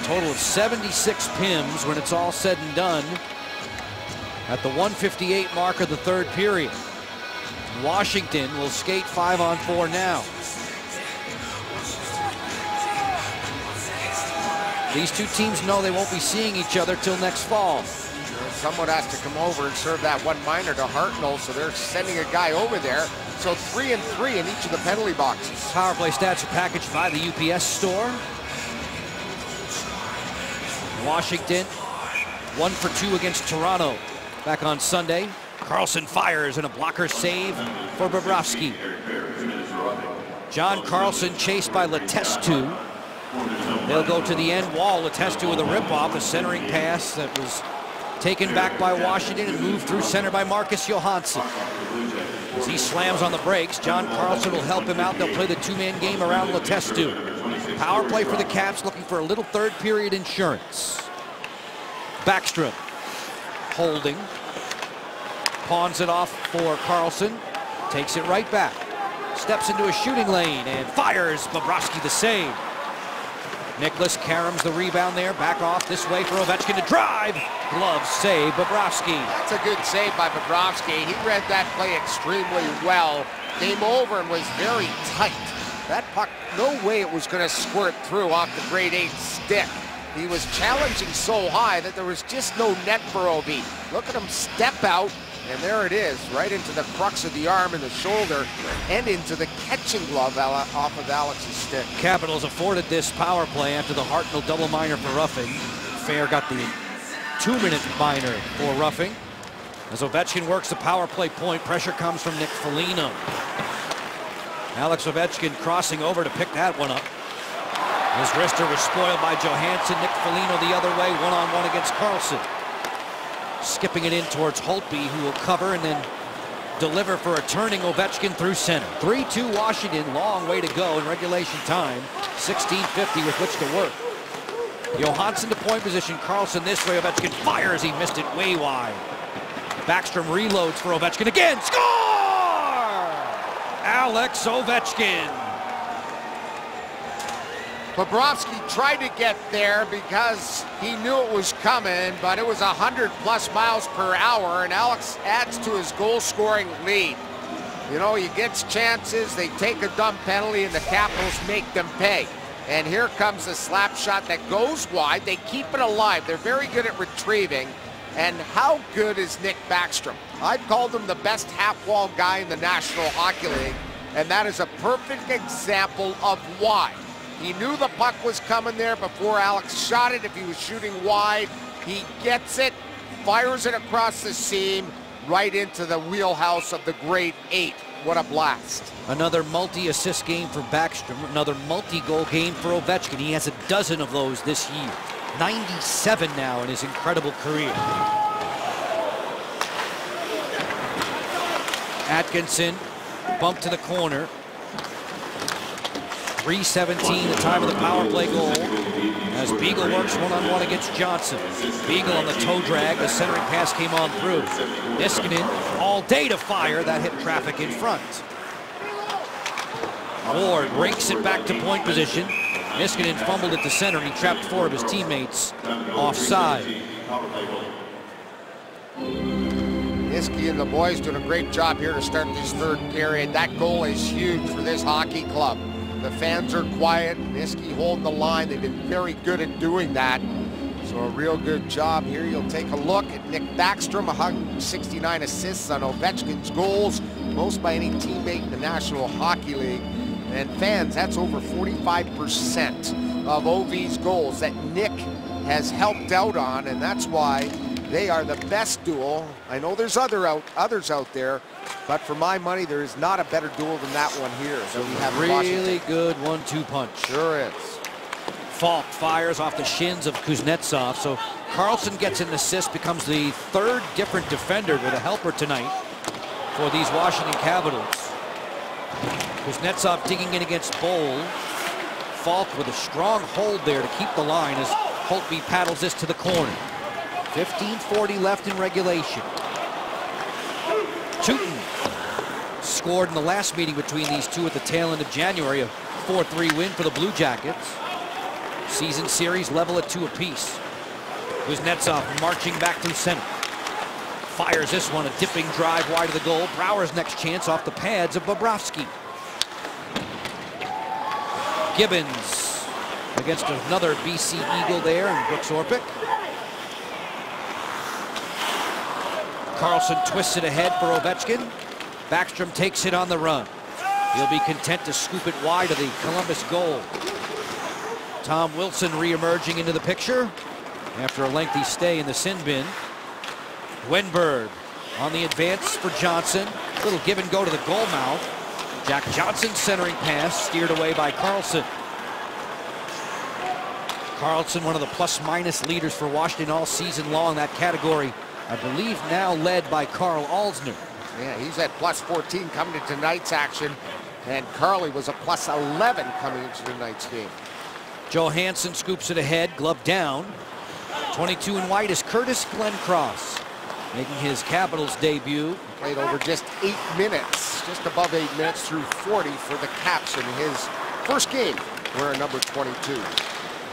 A total of 76 PIMs when it's all said and done at the 1:58 mark of the third period. Washington will skate 5-on-4 now. These two teams know they won't be seeing each other till next fall. Someone has to come over and serve that 1 minor to Hartnell, so they're sending a guy over there. So 3 and 3 in each of the penalty boxes. Power play stats are packaged by the UPS store. Washington 1 for 2 against Toronto back on Sunday. Carlson fires and a blocker save for Bobrovsky. John Carlson chased by Letestu. They'll go to the end wall. Letestu with a rip-off, a centering pass that was taken back by Washington and moved through center by Marcus Johansson. As he slams on the brakes, John Carlson will help him out. They'll play the 2-man game around Letestu. Power play for the Caps, looking for a little third period insurance. Backstrom holding. Pawns it off for Carlson. Takes it right back. Steps into a shooting lane and fires. Bobrovsky the save. Nicholas Karam's the rebound there. Back off this way for Ovechkin to drive. Glove save, Bobrovsky. That's a good save by Bobrovsky. He read that play extremely well. Came over and was very tight. That puck, no way it was going to squirt through off the grade 8 stick. He was challenging so high that there was just no net for OB. Look at him step out, and there it is, right into the crux of the arm and the shoulder, and into the catching glove off of Alex's stick. Capitals afforded this power play after the Hartnell double minor for roughing. Fair got the 2-minute minor for roughing. As Ovechkin works the power play point, pressure comes from Nick Foligno. Alex Ovechkin crossing over to pick that one up. His wrister was spoiled by Johansson. Nick Foligno the other way, one-on-one against Carlson. Skipping it in towards Holtby, who will cover and then deliver for a turning Ovechkin through center. 3-2 Washington, long way to go in regulation time. 16:50 with which to work. Johansson to point position, Karlsson this way, Ovechkin fires, he missed it way wide. Backstrom reloads for Ovechkin again, score! Alex Ovechkin. Bobrovsky tried to get there because he knew it was coming, but it was 100+ miles per hour, and Alex adds to his goal-scoring lead. You know, he gets chances, they take a dumb penalty, and the Capitals make them pay. And here comes a slap shot that goes wide. They keep it alive. They're very good at retrieving. And how good is Nick Backstrom? I've called him the best half-wall guy in the National Hockey League, and that is a perfect example of why. He knew the puck was coming there before Alex shot it. If he was shooting wide, he gets it, fires it across the seam, right into the wheelhouse of the grade 8. What a blast. Another multi-assist game for Backstrom, another multi-goal game for Ovechkin. He has a dozen of those this year. 97 now in his incredible career. Atkinson, bump to the corner. 3:17, the time of the power play goal, as Beagle works one-on-one against Johnson. Beagle on the toe drag, the centering pass came on through. Niskanen all day to fire, that hit traffic in front. Ward rakes it back to point position. Niskanen fumbled it to center, and he trapped 4 of his teammates offside. Niskanen and the boys doing a great job here to start this third period. That goal is huge for this hockey club. The fans are quiet. Niskanen holding the line. They've been very good at doing that. So a real good job here. You'll take a look at Nick Backstrom, 169 assists on Ovechkin's goals, most by any teammate in the National Hockey League. And fans, that's over 45% of OV's goals that Nick has helped out on, and that's why they are the best duo. I know there's others out there, but for my money, there is not a better duel than that one here. So we have really good 1-2 punch. Sure is. Falk fires off the shins of Kuznetsov, so Karlsson gets an assist, becomes the 3rd different defender with a helper tonight for these Washington Capitals. Kuznetsov digging in against Bowl. Falk with a strong hold there to keep the line as Holtby paddles this to the corner. 15:40 left in regulation. Tootin scored in the last meeting between these two at the tail end of January, a 4-3 win for the Blue Jackets. Season series level at 2 apiece. Kuznetsov marching back through center. Fires this one, a dipping drive wide of the goal. Brouwer's next chance off the pads of Bobrovsky. Gibbons against another BC Eagle there, and Brooks Orpik. Karlsson twists it ahead for Ovechkin. Backstrom takes it on the run. He'll be content to scoop it wide of the Columbus goal. Tom Wilson re-emerging into the picture after a lengthy stay in the sin bin. Wenberg on the advance for Johnson. Little give and go to the goal mouth. Jack Johnson centering pass steered away by Karlsson. Karlsson, one of the plus-minus leaders for Washington all season long. That category, I believe, now led by Carl Alsner. Yeah, he's at plus 14 coming to tonight's action, and Carly was a plus 11 coming into tonight's game. Johansson scoops it ahead, glove down. 22 in white is Curtis Glencross, making his Capitals debut. Played over just 8 minutes, just above 8 minutes through 40 for the Caps in his first game wearing number 22.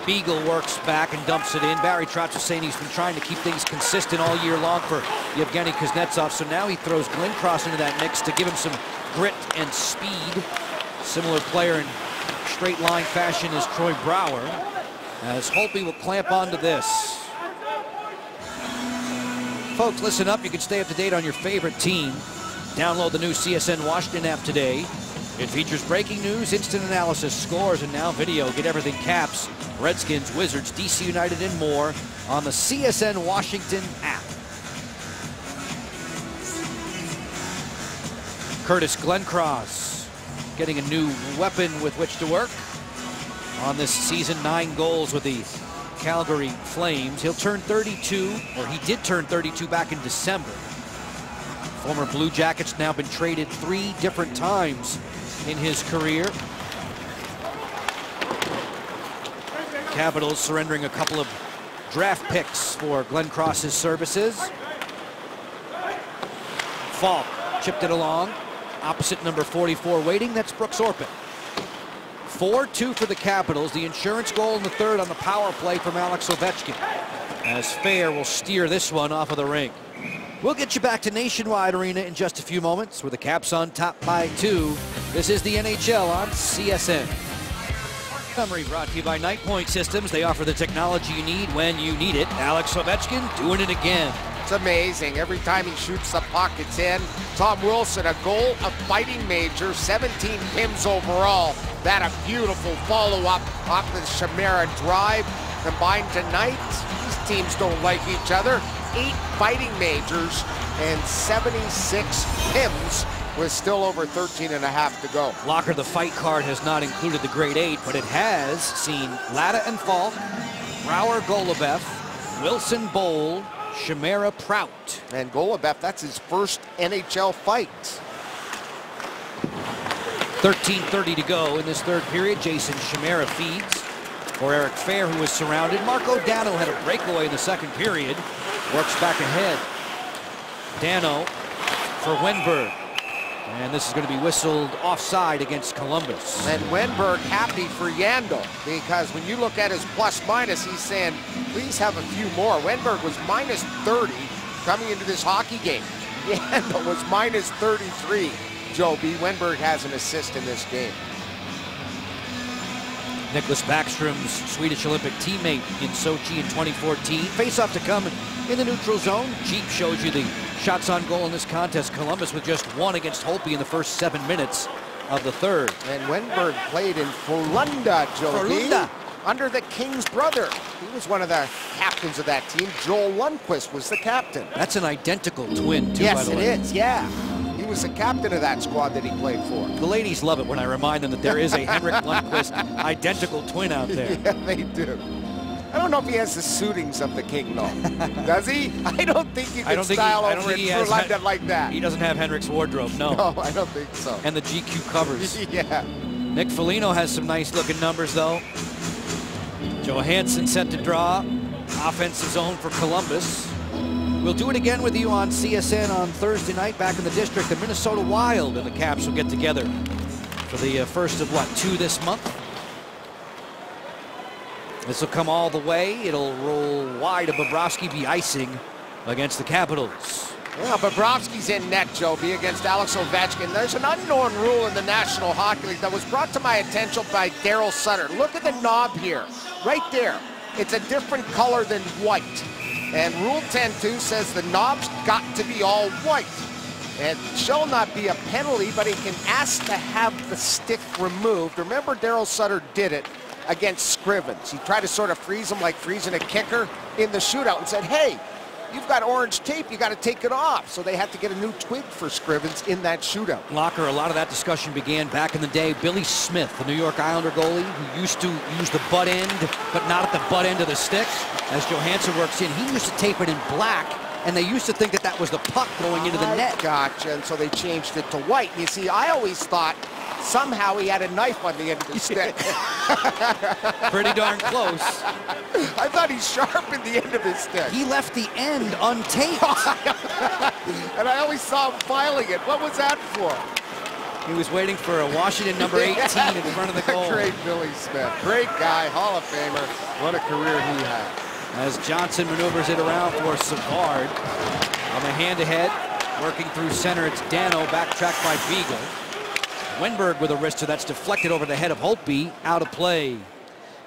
Beagle works back and dumps it in. Barry Trotz was saying he's been trying to keep things consistent all year long for Yevgeny Kuznetsov, so now he throws Glencross into that mix to give him some grit and speed. Similar player in straight line fashion as Troy Brouwer, as Holtby will clamp onto this. Folks, listen up. You can stay up to date on your favorite team. Download the new CSN Washington app today. It features breaking news, instant analysis, scores, and now video. Get everything Caps, Redskins, Wizards, DC United, and more on the CSN Washington app. Curtis Glencross getting a new weapon with which to work on this season. 9 goals with the Calgary Flames. He'll turn 32, or he did turn 32 back in December. Former Blue Jackets, now been traded 3 different times in his career. Capitals surrendering a couple of draft picks for Glenn Cross's services. Falk chipped it along. Opposite number 44 waiting, that's Brooks Orpik. 4-2 for the Capitals. The insurance goal in the third on the power play from Alex Ovechkin, as Fair will steer this one off of the rink. We'll get you back to Nationwide Arena in just a few moments with the Caps on top by 2. This is the NHL on CSN. Summary brought to you by Night Point Systems. They offer the technology you need when you need it. Alex Ovechkin doing it again. It's amazing. Every time he shoots the puck, it's in. Tom Wilson, a goal, a fighting major, 17 PIMs overall. That a beautiful follow-up off the Chimera drive. Combined tonight, these teams don't like each other. 8 fighting majors and 76 PIMs with still over 13 and a half to go. Locker, the fight card has not included the grade 8, but it has seen Latta and Falk, Brouwer, Golubev, Wilson, Bold, Chimera, Prout. And Golubev, that's his first NHL fight. 13:30 to go in this third period. Jason Chimera feeds for Eric Fair, who is surrounded. Marco Dano had a breakaway in the second period. Works back ahead. Dano for Wenberg. And this is going to be whistled offside against Columbus. And Wenberg happy for Yandel, because when you look at his plus-minus, he's saying, please have a few more. Wenberg was minus 30 coming into this hockey game. Yandel was minus 33. Joe B. Wenberg has an assist in this game. Nicholas Backstrom's Swedish Olympic teammate in Sochi in 2014. Face-off to come in the neutral zone. Jeep shows you the shots on goal in this contest. Columbus with just 1 against Holtby in the first 7 minutes of the third. And Wenberg played in Frölunda, Joe B. Frölunda. Under the King's brother. He was one of the captains of that team. Joel Lundqvist was the captain. That's an identical twin, too, Yes, by the it way. is, yeah. He was the captain of that squad that he played for. The ladies love it when I remind them that there is a Henrik Lundqvist identical twin out there. Yeah, they do. I don't know if he has the suitings of the King, though. Does he? I don't think you can style over in Frölunda like that. He doesn't have Henrik's wardrobe, no. No, I don't think so. And the GQ covers. Yeah. Nick Foligno has some nice looking numbers, though. Johansson set to draw. Offensive zone for Columbus. We'll do it again with you on CSN on Thursday night back in the district. The Minnesota Wild and the Caps will get together for the first of, 2 this month. This will come all the way. It'll roll wide of Bobrovsky, be icing against the Capitals. Well, Bobrovsky's in net, Joe B, against Alex Ovechkin. There's an unknown rule in the National Hockey League that was brought to my attention by Daryl Sutter. Look at the knob here, right there. It's a different color than white. And Rule 10.2 says the knob's got to be all white. It shall not be a penalty, but he can ask to have the stick removed. Remember, Daryl Sutter did it against Scrivens. He tried to sort of freeze him like freezing a kicker in the shootout and said, hey, you've got orange tape, you got to take it off. So they had to get a new twig for Scrivens in that shootout. Locker, a lot of that discussion began back in the day. Billy Smith, the New York Islander goalie, who used to use the butt end, but not at the butt end of the stick. As Johansson works in, he used to tape it in black, and they used to think that that was the puck going into the net. Gotcha, and so they changed it to white. You see, I always thought somehow he had a knife on the end of the stick. Pretty darn close. I thought he sharpened the end of his stick. He left the end untaped. And I always saw him filing it. What was that for? He was waiting for a Washington number 18 in front of the goal. Great Billy Smith. Great guy, Hall of Famer. What a career he had. As Johnson maneuvers it around for Savard. On the hand-to-head, working through center, it's Dano, backtracked by Beagle. Wenberg with a wrister that's deflected over the head of Holtby, out of play.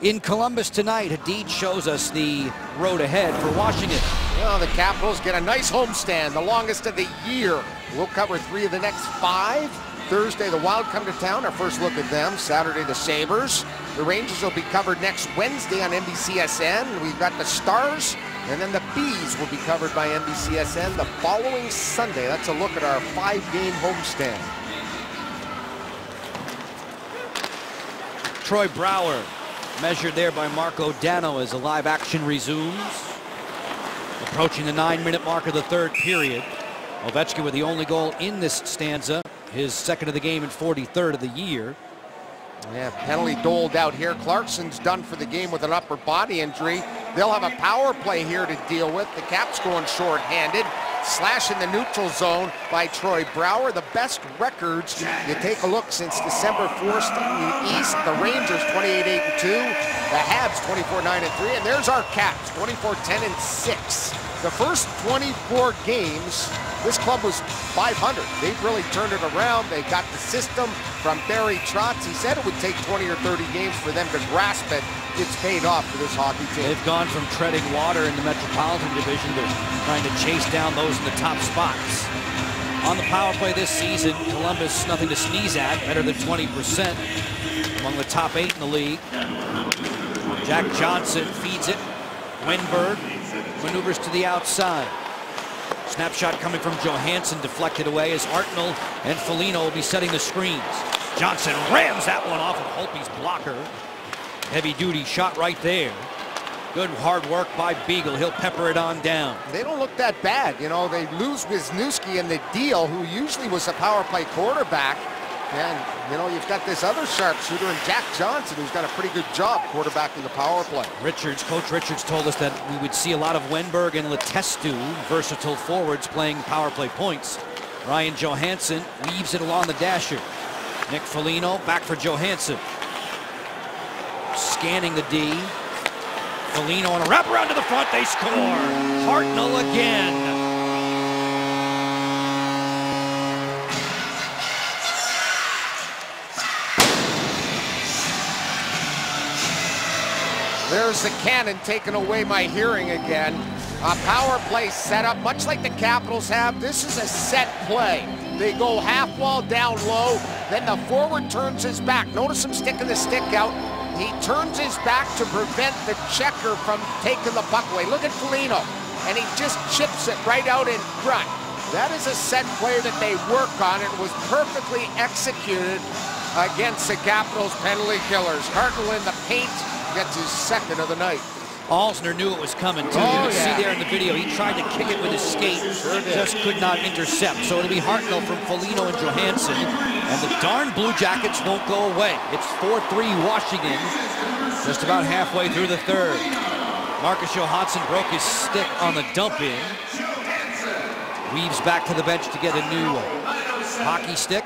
In Columbus tonight, Hadid shows us the road ahead for Washington. Well, the Capitals get a nice homestand, the longest of the year. We'll cover 3 of the next 5. Thursday, the Wild come to town, our first look at them. Saturday, the Sabres. The Rangers will be covered next Wednesday on NBCSN. We've got the Stars, and then the Bees will be covered by NBCSN the following Sunday. That's a look at our 5-game homestand. Troy Brouwer measured there by Marco Dano as the live action resumes. Approaching the 9-minute mark of the third period. Ovechkin with the only goal in this stanza, his second of the game and 43rd of the year. Yeah, penalty doled out here. Clarkson's done for the game with an upper body injury. They'll have a power play here to deal with. The Caps going short-handed. Slash in the neutral zone by Troy Brouwer. The best records, you take a look, since December 4th in the East. The Rangers 28-8-2. The Habs 24-9-3. And there's our Caps 24-10-6. The first 24 games, this club was 500. They've really turned it around. They got the system from Barry Trotz. He said it would take 20 or 30 games for them to grasp it. It's paid off for this hockey team. They've gone from treading water in the Metropolitan Division to trying to chase down those in the top spots. On the power play this season, Columbus nothing to sneeze at, better than 20%, among the top 8 in the league. Jack Johnson feeds it. Wenberg maneuvers to the outside. Snapshot coming from Johansson, deflected away as Hartnell and Foligno will be setting the screens. Johnson rams that one off of Holtby's blocker. Heavy-duty shot right there. Good hard work by Beagle. He'll pepper it on down. They don't look that bad. You know, they lose Wisniewski in the deal, who usually was a power play quarterback. And, you know, you've got this other sharpshooter in Jack Johnson, who's done a pretty good job quarterbacking the power play. Coach Richards told us that we would see a lot of Wenberg and Letestu, versatile forwards, playing power play points. Ryan Johansson weaves it along the dasher. Nick Foligno back for Johansson. Scanning the D. Foligno on a wraparound to the front. They score. Hartnell again. There's the cannon taking away my hearing again. A power play setup, much like the Capitals have. This is a set play. They go half wall down low, then the forward turns his back. Notice him sticking the stick out. He turns his back to prevent the checker from taking the puck away. Look at Foligno, and he just chips it right out in front. That is a set play that they work on. It was perfectly executed against the Capitals penalty killers. Hartnell in the paint gets his second of the night. Alzner knew it was coming too. You can see there in the video, he tried to kick it with his skate, just could not intercept. So it'll be Hartnell from Foligno and Johansson, and the darn Blue Jackets won't go away. It's 4-3 Washington, just about halfway through the third. Marcus Johansson broke his stick on the dump in. Weaves back to the bench to get a new hockey stick,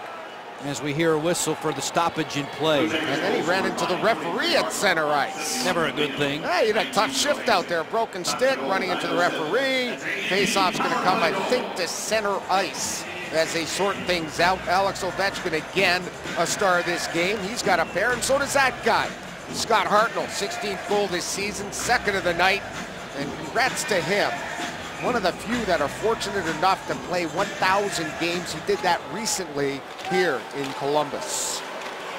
as we hear a whistle for the stoppage in play. And then he ran into the referee at center ice. Never a good thing. Hey, you had a tough shift out there. Broken stick, running into the referee. Face-off's going to come, I think, to center ice as they sort things out. Alex Ovechkin again, a star of this game. He's got a pair, and so does that guy. Scott Hartnell, 16th goal this season, second of the night, and congrats to him. One of the few that are fortunate enough to play 1,000 games. He did that recently here in Columbus.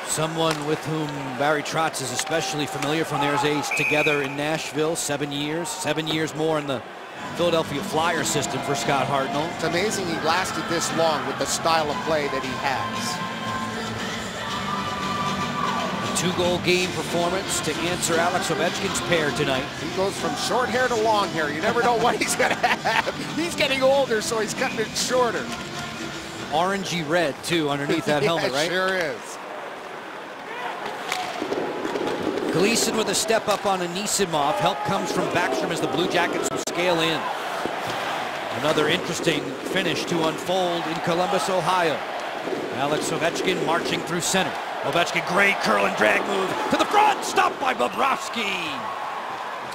Someone with whom Barry Trotz is especially familiar from their days together in Nashville, 7 years. 7 years more in the Philadelphia Flyer system for Scott Hartnell. It's amazing he lasted this long with the style of play that he has. A 2-goal game performance to answer Alex Ovechkin's pair tonight. He goes from short hair to long hair. You never know what he's going to have. He's getting older, so he's cutting it shorter. Orangey red, too, underneath that helmet, right? Sure is. Gleason with a step up on Anisimov. Help comes from Backstrom as the Blue Jackets will scale in. Another interesting finish to unfold in Columbus, Ohio. Alex Ovechkin marching through center. Ovechkin, great curl and drag move to the front, stopped by Bobrovsky.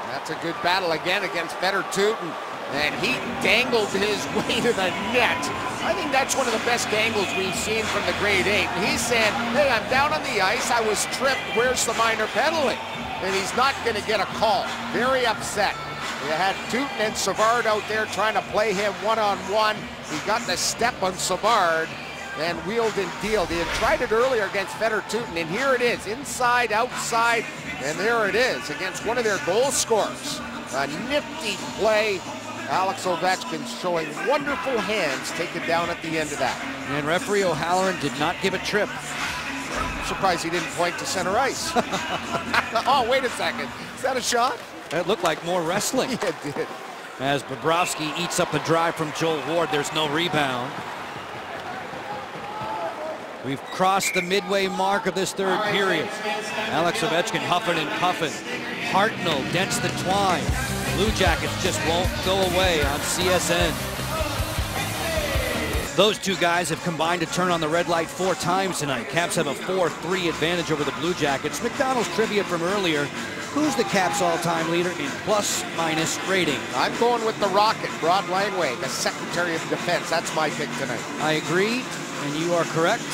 That's a good battle again against Fedor Tyutin, and he dangled his way to the net. I think that's one of the best angles we've seen from the grade 8. And he's saying, hey, I'm down on the ice, I was tripped, where's the minor penalty? And he's not going to get a call. Very upset. You had Tyutin and Savard out there trying to play him one-on-one. He got the step on Savard and wheeled and dealed. He had tried it earlier against Fedor Tyutin, and here it is, inside, outside, and there it is against one of their goal scorers. A nifty play. Alex Ovechkin showing wonderful hands taken down at the end of that. And referee O'Halloran did not give a trip. I'm surprised he didn't point to center ice. Oh, wait a second. Is that a shot? That looked like more wrestling. Yeah, it did. As Bobrovsky eats up the drive from Joel Ward, there's no rebound. We've crossed the midway mark of this third period. Alex Ovechkin huffing and puffing. Hartnell dents the twine. Blue Jackets just won't go away on CSN. Those two guys have combined to turn on the red light 4 times tonight. Caps have a 4-3 advantage over the Blue Jackets. McDonald's trivia from earlier. Who's the Caps all-time leader in plus-minus rating? I'm going with the Rocket, Rod Langway, the Secretary of Defense. That's my pick tonight. I agree, and you are correct.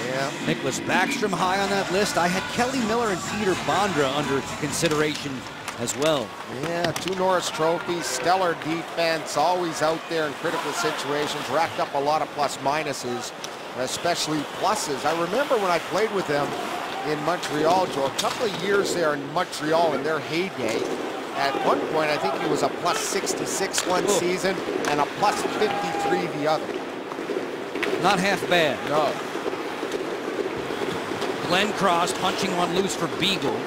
Yeah. Nicholas Backstrom high on that list. I had Kelly Miller and Peter Bondra under consideration as well. Yeah, 2 Norris trophies, stellar defense, always out there in critical situations, racked up a lot of plus-minuses, especially pluses. I remember when I played with them in Montreal, Joe, a couple of years there in Montreal in their heyday. At one point, I think he was a plus 66 one season and a plus 53 the other. Not half bad. No. Glenn Cross punching one loose for Beagle.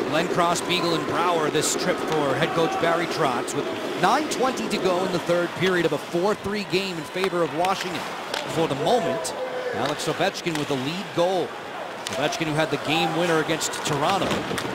Glenn Cross, Beagle, and Brouwer this trip for head coach Barry Trotz with 9:20 to go in the third period of a 4-3 game in favor of Washington. For the moment, Alex Ovechkin with the lead goal. Ovechkin, who had the game winner against Toronto,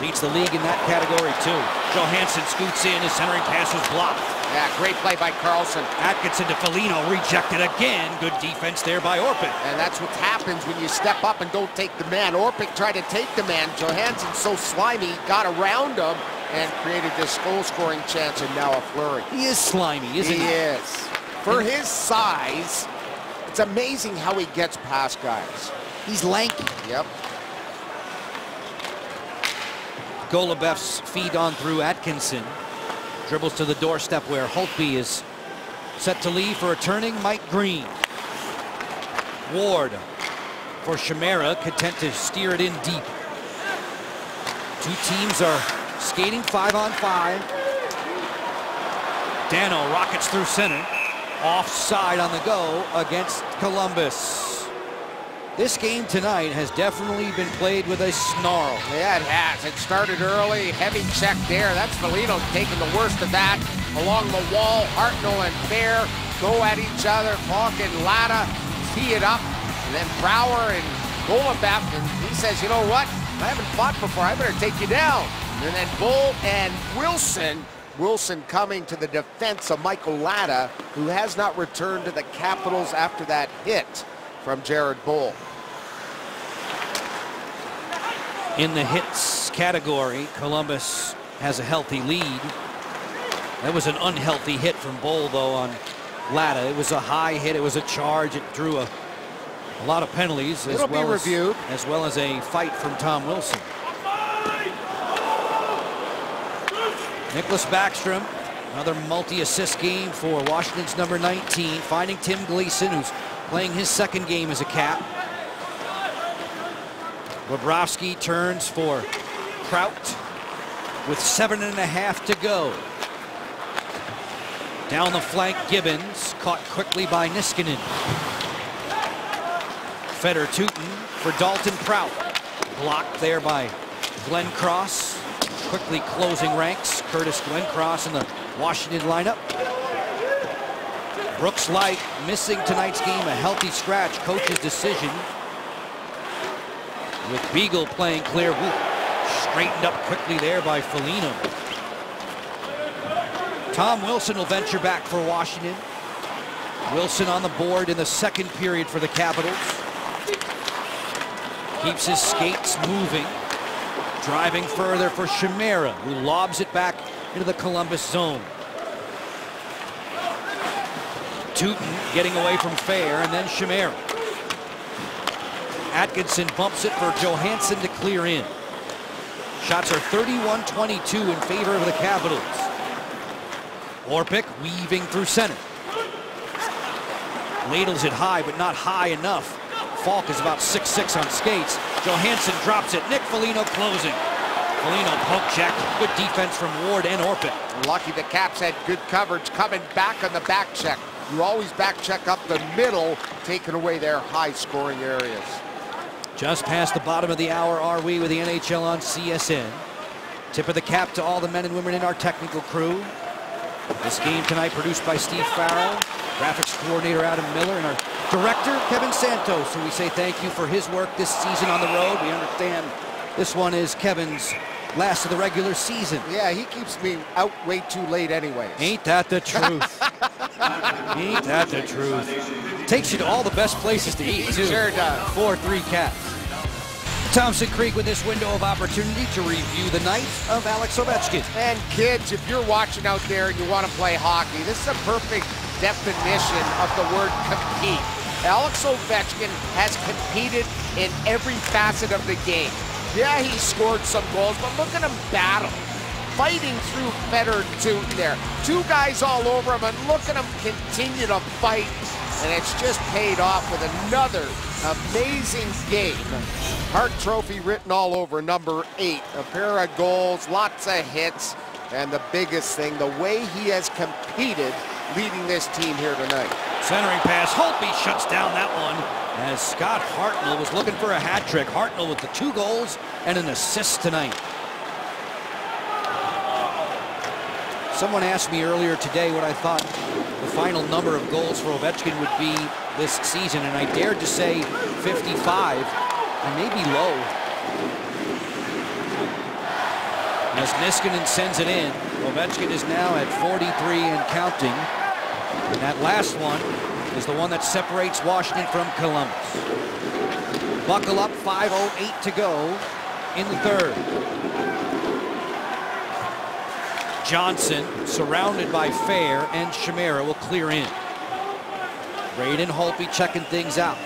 leads the league in that category too. Johansson scoots in, his centering pass was blocked. Yeah, great play by Carlson. Atkinson to Foligno, rejected again. Good defense there by Orpik. And that's what happens when you step up and don't take the man. Orpik tried to take the man. Johansson's so slimy, got around him and created this goal-scoring chance, and now a flurry. He is slimy, isn't he? He is. For his size, it's amazing how he gets past guys. He's lanky. Yep. Golubev's feed on through Atkinson. Dribbles to the doorstep where Holtby is set to leave for a turning Mike Green. Ward for Chimera, content to steer it in deep. Two teams are skating 5-on-5. Dano rockets through center. Offside on the go against Columbus. This game tonight has definitely been played with a snarl. Yeah, it has. It started early, heavy check there. That's Foligno taking the worst of that. Along the wall, Hartnell and Fair go at each other. Falk and Latta tee it up. And then Brouwer and Golobeff, and he says, you know what? I haven't fought before. I better take you down. And then Bull and Wilson. Wilson coming to the defense of Michael Latta, who has not returned to the Capitals after that hit from Jared Bull. In the hits category, Columbus has a healthy lead. That was an unhealthy hit from Bull, though, on Latta. It was a high hit. It was a charge. It drew a lot of penalties, as well as a fight from Tom Wilson. Nicholas Backstrom, another multi-assist game for Washington's number 19, finding Tim Gleason, who's playing his second game as a Cap. Bobrovsky turns for Kraut with 7.5 to go. Down the flank, Gibbons, caught quickly by Niskanen. Feder Tootin for Dalton Prout. Blocked there by Glenn Cross. Quickly closing ranks. Curtis Glenn Cross in the Washington lineup. Brooks Light missing tonight's game, a healthy scratch. Coach's decision. With Beagle playing clear. Straightened up quickly there by Foligno. Tom Wilson will venture back for Washington. Wilson on the board in the second period for the Capitals. Keeps his skates moving. Driving further for Chimera, who lobs it back into the Columbus zone. Tootin getting away from Fair, and then Chimera. Atkinson bumps it for Johansson to clear in. Shots are 31-22 in favor of the Capitals. Orpik weaving through center. Ladles it high, but not high enough. Falk is about 6'6" on skates. Johansson drops it. Nick Foligno closing. Foligno poke check. Good defense from Ward and Orpik. Lucky the Caps had good coverage coming back on the back check. You always back check up the middle, taking away their high scoring areas. Just past the bottom of the hour are we with the NHL on CSN. Tip of the cap to all the men and women in our technical crew. This game tonight produced by Steve Farrell, graphics coordinator Adam Miller, and our director Kevin Santos, who we say thank you for his work this season on the road. We understand this one is Kevin's last of the regular season. Yeah, he keeps me out way too late anyways. Ain't that the truth? Ain't that the truth? Takes you to all the best places to eat, too. Sure does. 4-3 Caps. Thompson Creek with this window of opportunity to review the night of Alex Ovechkin. And kids, if you're watching out there and you want to play hockey, this is a perfect definition of the word compete. Alex Ovechkin has competed in every facet of the game. Yeah, he scored some goals, but look at him battle. Fighting through Fedor Tootin there. Two guys all over him, and look at him continue to fight. And it's just paid off with another amazing game. Hart Trophy written all over number 8. A pair of goals, lots of hits, and the biggest thing, the way he has competed leading this team here tonight. Centering pass, Holtby shuts down that one as Scott Hartnell was looking for a hat trick. Hartnell with the 2 goals and an assist tonight. Someone asked me earlier today what I thought the final number of goals for Ovechkin would be this season, and I dared to say 55. I may be low. As Niskanen sends it in, Ovechkin is now at 43 and counting. And that last one is the one that separates Washington from Columbus. Buckle up, 5:08 to go in the third. Johnson, surrounded by Fair and Chimera, will clear in. Braden Holtby checking things out.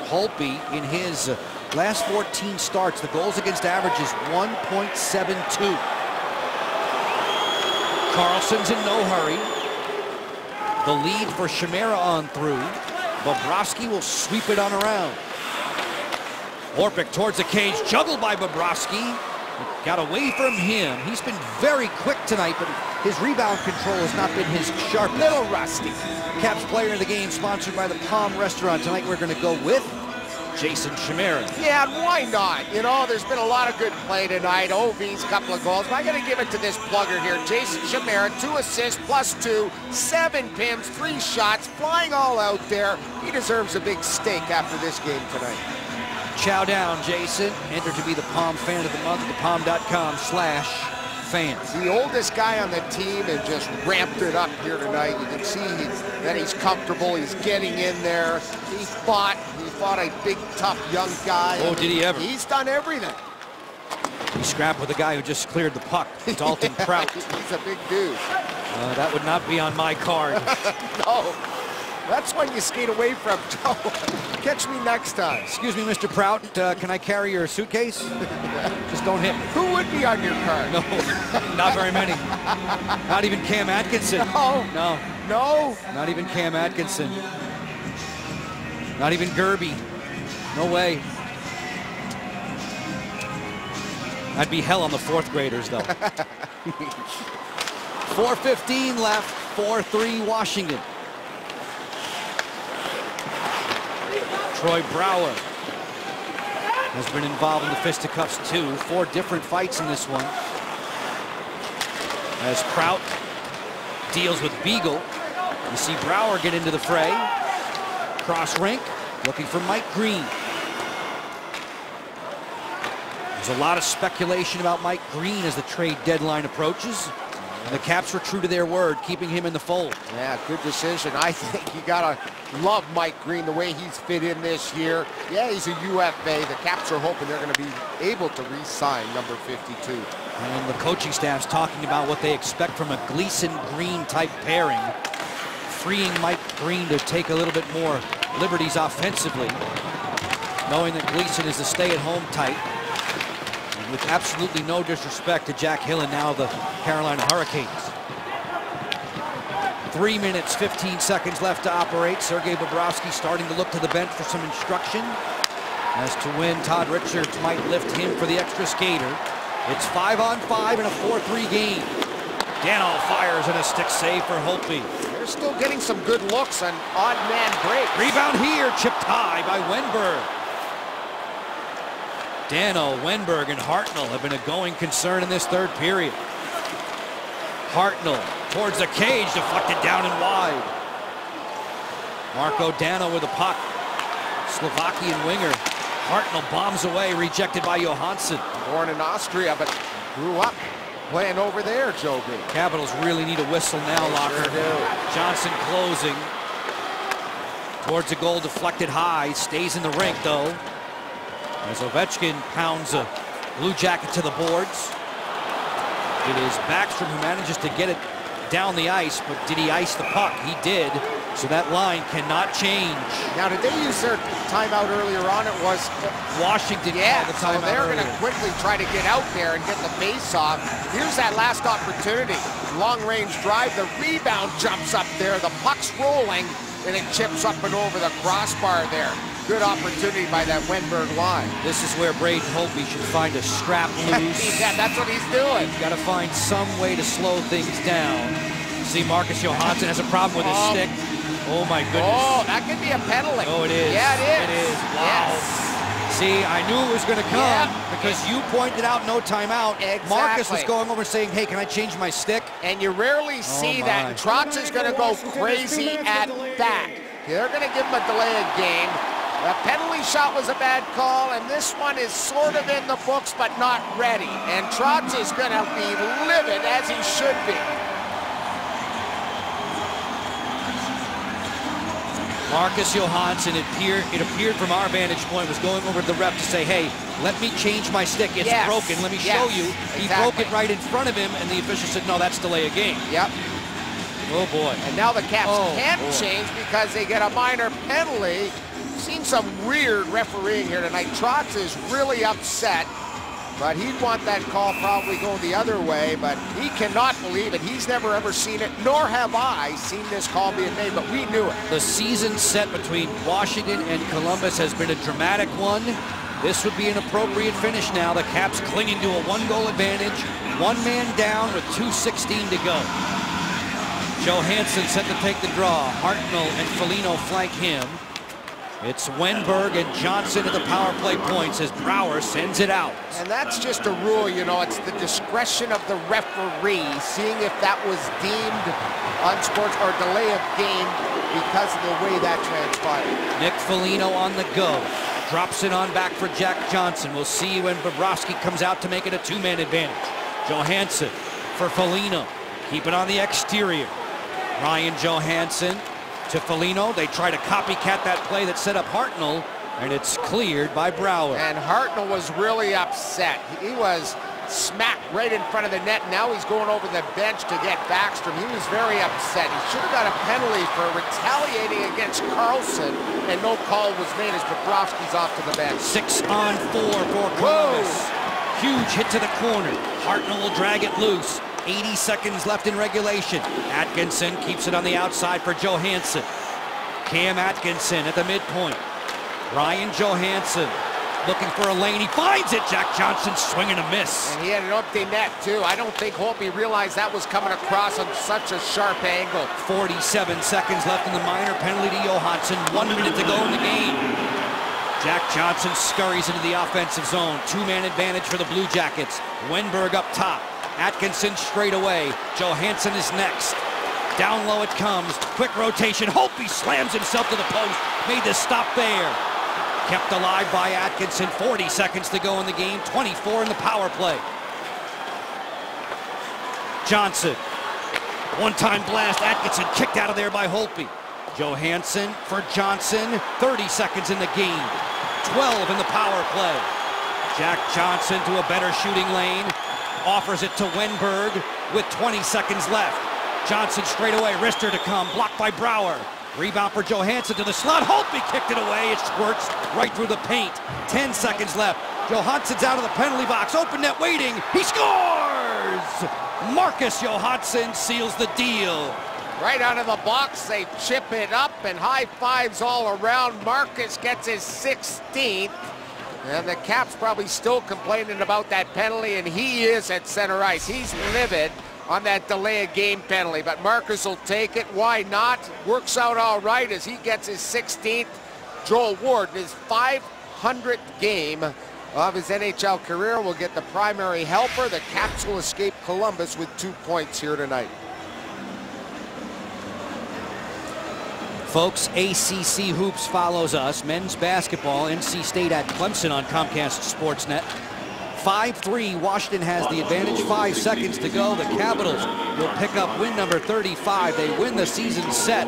Holtby, in his last 14 starts, the goals against average is 1.72. Carlson's in no hurry. The lead for Chimera on through. Bobrovsky will sweep it on around. Orpik towards the cage, juggled by Bobrovsky. Got away from him. He's been very quick tonight, but his rebound control has not been his sharp. Little rusty. Caps player of the game, sponsored by the Palm Restaurant. Tonight we're going to go with Jason Chimera. Yeah, and why not? You know, there's been a lot of good play tonight. OV's couple of goals, but I got to give it to this plugger here. Jason Chimera, 2 assists, +2, 7 PIMs, 3 shots, flying all out there. He deserves a big steak after this game tonight. Chow down, Jason. Enter to be the Palm Fan of the Month at thepalm.com/fans. The oldest guy on the team and just ramped it up here tonight. You can see that he's comfortable. He's getting in there. He fought a big, tough young guy. Oh, did he ever? He's done everything. He scrapped with the guy who just cleared the puck, Dalton Prout. He's a big dude. That would not be on my card. No. That's when you skate away from Joe. Catch me next time. Excuse me, Mr. Prout. Can I carry your suitcase? Just don't hit me. Who would be on your card? No, not very many. Not even Cam Atkinson. No. No. No. Not even Cam Atkinson. Not even Gerby. No way. I'd be hell on the 4th graders, though. 4:15 left. 4-3 Washington. Troy Brouwer has been involved in the fisticuffs too. 4 different fights in this one. As Prout deals with Beagle, you see Brouwer get into the fray. Cross rink, looking for Mike Green. There's a lot of speculation about Mike Green as the trade deadline approaches. And the Caps were true to their word, keeping him in the fold. Yeah, good decision. I think you gotta love Mike Green, the way he's fit in this year. Yeah, he's a UFA. The Caps are hoping they're gonna be able to re-sign number 52. And the coaching staff's talking about what they expect from a Gleason-Green type pairing, freeing Mike Green to take a little bit more liberties offensively, knowing that Gleason is the stay-at-home type. With absolutely no disrespect to Jack Hill and now the Carolina Hurricanes. 3 minutes, 15 seconds left to operate. Sergei Bobrovsky starting to look to the bench for some instruction as to when Todd Richards might lift him for the extra skater. It's 5-on-5 in a 4-3 game. Dano fires and a stick save for Holtby. They're still getting some good looks on odd man breaks. Rebound here, chipped high by Wenberg. Dano, Wenberg, and Hartnell have been a going concern in this third period. Hartnell towards the cage, deflected down and wide. Marko Dano with the puck. Slovakian winger. Hartnell bombs away, rejected by Johansson. Born in Austria, but grew up playing over there, Joby. Capitals really need a whistle now, Locker. Sure do. Johnson closing. Towards the goal, deflected high. Stays in the rink, though. As Ovechkin pounds a Blue Jacket to the boards. It is Backstrom who manages to get it down the ice, but did he ice the puck? He did. So that line cannot change. Now, did they use their timeout earlier on? It was Washington yeah, called the so timeout they're going to earlier. quickly try to get out there and get the face off. Here's that last opportunity. Long-range drive. The rebound jumps up there. The puck's rolling, and it chips up and over the crossbar there. Good opportunity by that Wenberg line. This is where Braden Holtby should find a scrap loose. Yeah, that's what he's doing. Got to find some way to slow things down. See, Marcus Johansson has a problem with his stick. Oh my goodness. Oh, that could be a penalty. Oh, it is. Yeah, it is. It is. Wow. Yes. See, I knew it was going to come because you pointed out no timeout. Exactly. Marcus was going over saying, hey, can I change my stick? And you rarely see that. And Trotz is going to go crazy at that. They're going to give him a delay of game. The penalty shot was a bad call, and this one is sort of in the books, but not ready. And Trotz is going to be livid, as he should be. Marcus Johansson, it appeared from our vantage point, was going over to the ref to say, hey, let me change my stick. It's broken. Let me show you. He broke it right in front of him, and the official said, no, that's delay of game. Yep. Oh, boy. And now the Caps can't change because they get a minor penalty. Seen some weird refereeing here tonight. Trotz is really upset, but he'd want that call probably going the other way, but he cannot believe it. He's never ever seen it, nor have I seen this call being made, but we knew it. The season set between Washington and Columbus has been a dramatic one. This would be an appropriate finish now. The Caps clinging to a one-goal advantage. One man down with 2:16 to go. Johansson set to take the draw. Hartnell and Foligno flank him. It's Wenberg and Johnson at the power play points as Brouwer sends it out. And that's just a rule, you know, it's the discretion of the referee, seeing if that was deemed unsports or delay of game because of the way that transpired. Nick Foligno on the go. Drops it on back for Jack Johnson. We'll see when Bobrovsky comes out to make it a two-man advantage. Johansson for Foligno. Keep it on the exterior. Ryan Johansson to Foligno. They try to copycat that play that set up Hartnell, and it's cleared by Brouwer. And Hartnell was really upset. He was smacked right in front of the net. Now he's going over the bench to get Backstrom. He was very upset. He should have got a penalty for retaliating against Carlson, and no call was made as Bobrovsky's off to the bench. 6-on-4 for Columbus. Huge hit to the corner. Hartnell will drag it loose. 80 seconds left in regulation. Atkinson keeps it on the outside for Johansson. Cam Atkinson at the midpoint. Ryan Johansson looking for a lane. He finds it. Jack Johnson swinging a miss. And he had an empty net, too. I don't think Holtby realized that was coming across on such a sharp angle. 47 seconds left in the minor penalty to Johansson. 1 minute to go in the game. Jack Johnson scurries into the offensive zone. Two-man advantage for the Blue Jackets. Wenberg up top. Atkinson straight away. Johansson is next. Down low it comes. Quick rotation. Holtby slams himself to the post. Made the stop there. Kept alive by Atkinson. 40 seconds to go in the game. 24 in the power play. Johnson. One-time blast. Atkinson kicked out of there by Holtby. Johansson for Johnson. 30 seconds in the game. 12 in the power play. Jack Johnson to a better shooting lane. Offers it to Wenberg with 20 seconds left. Johnson straight away, wrister to come, blocked by Brouwer. Rebound for Johansson to the slot. Holtby kicked it away. It squirts right through the paint. 10 seconds left. Johansson's out of the penalty box. Open net waiting. He scores! Marcus Johansson seals the deal. Right out of the box, they chip it up and high fives all around. Marcus gets his 16th. And the Caps probably still complaining about that penalty, and he is at center ice. He's livid on that delay of game penalty, but Marcus will take it. Why not? Works out all right as he gets his 16th. Joel Ward, his 500th game of his NHL career will get the primary helper. The Caps will escape Columbus with 2 points here tonight. Folks, ACC Hoops follows us. Men's basketball, NC State at Clemson on Comcast Sportsnet. 5-3, Washington has the advantage, 5 seconds to go. The Capitals will pick up win number 35. They win the season set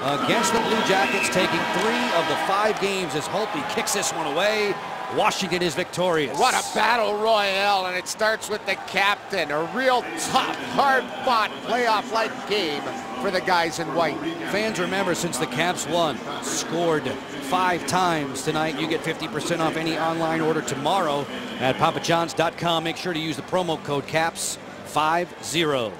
against the Blue Jackets, taking 3 of the 5 games as Holtby kicks this one away. Washington is victorious. What a battle royale, and it starts with the captain. A real tough, hard-fought, playoff-like game for the guys in white. Fans remember, since the Caps won, scored 5 times tonight, you get 50% off any online order tomorrow at papajohns.com. Make sure to use the promo code CAPS50.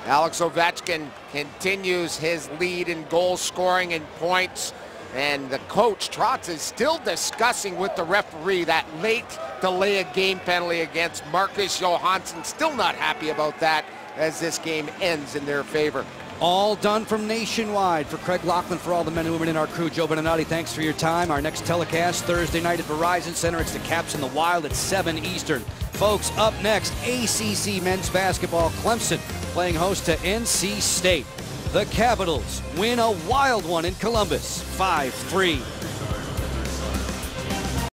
Alex Ovechkin continues his lead in goal scoring and points. And the coach, Trotz, is still discussing with the referee that late delay of game penalty against Marcus Johansson. Still not happy about that as this game ends in their favor. All done from Nationwide. For Craig Laughlin, for all the men and women in our crew, Joe Beninati, thanks for your time. Our next telecast Thursday night at Verizon Center. It's the Caps in the Wild at 7 Eastern. Folks, up next, ACC men's basketball. Clemson playing host to NC State. The Capitals win a wild one in Columbus, 5-3.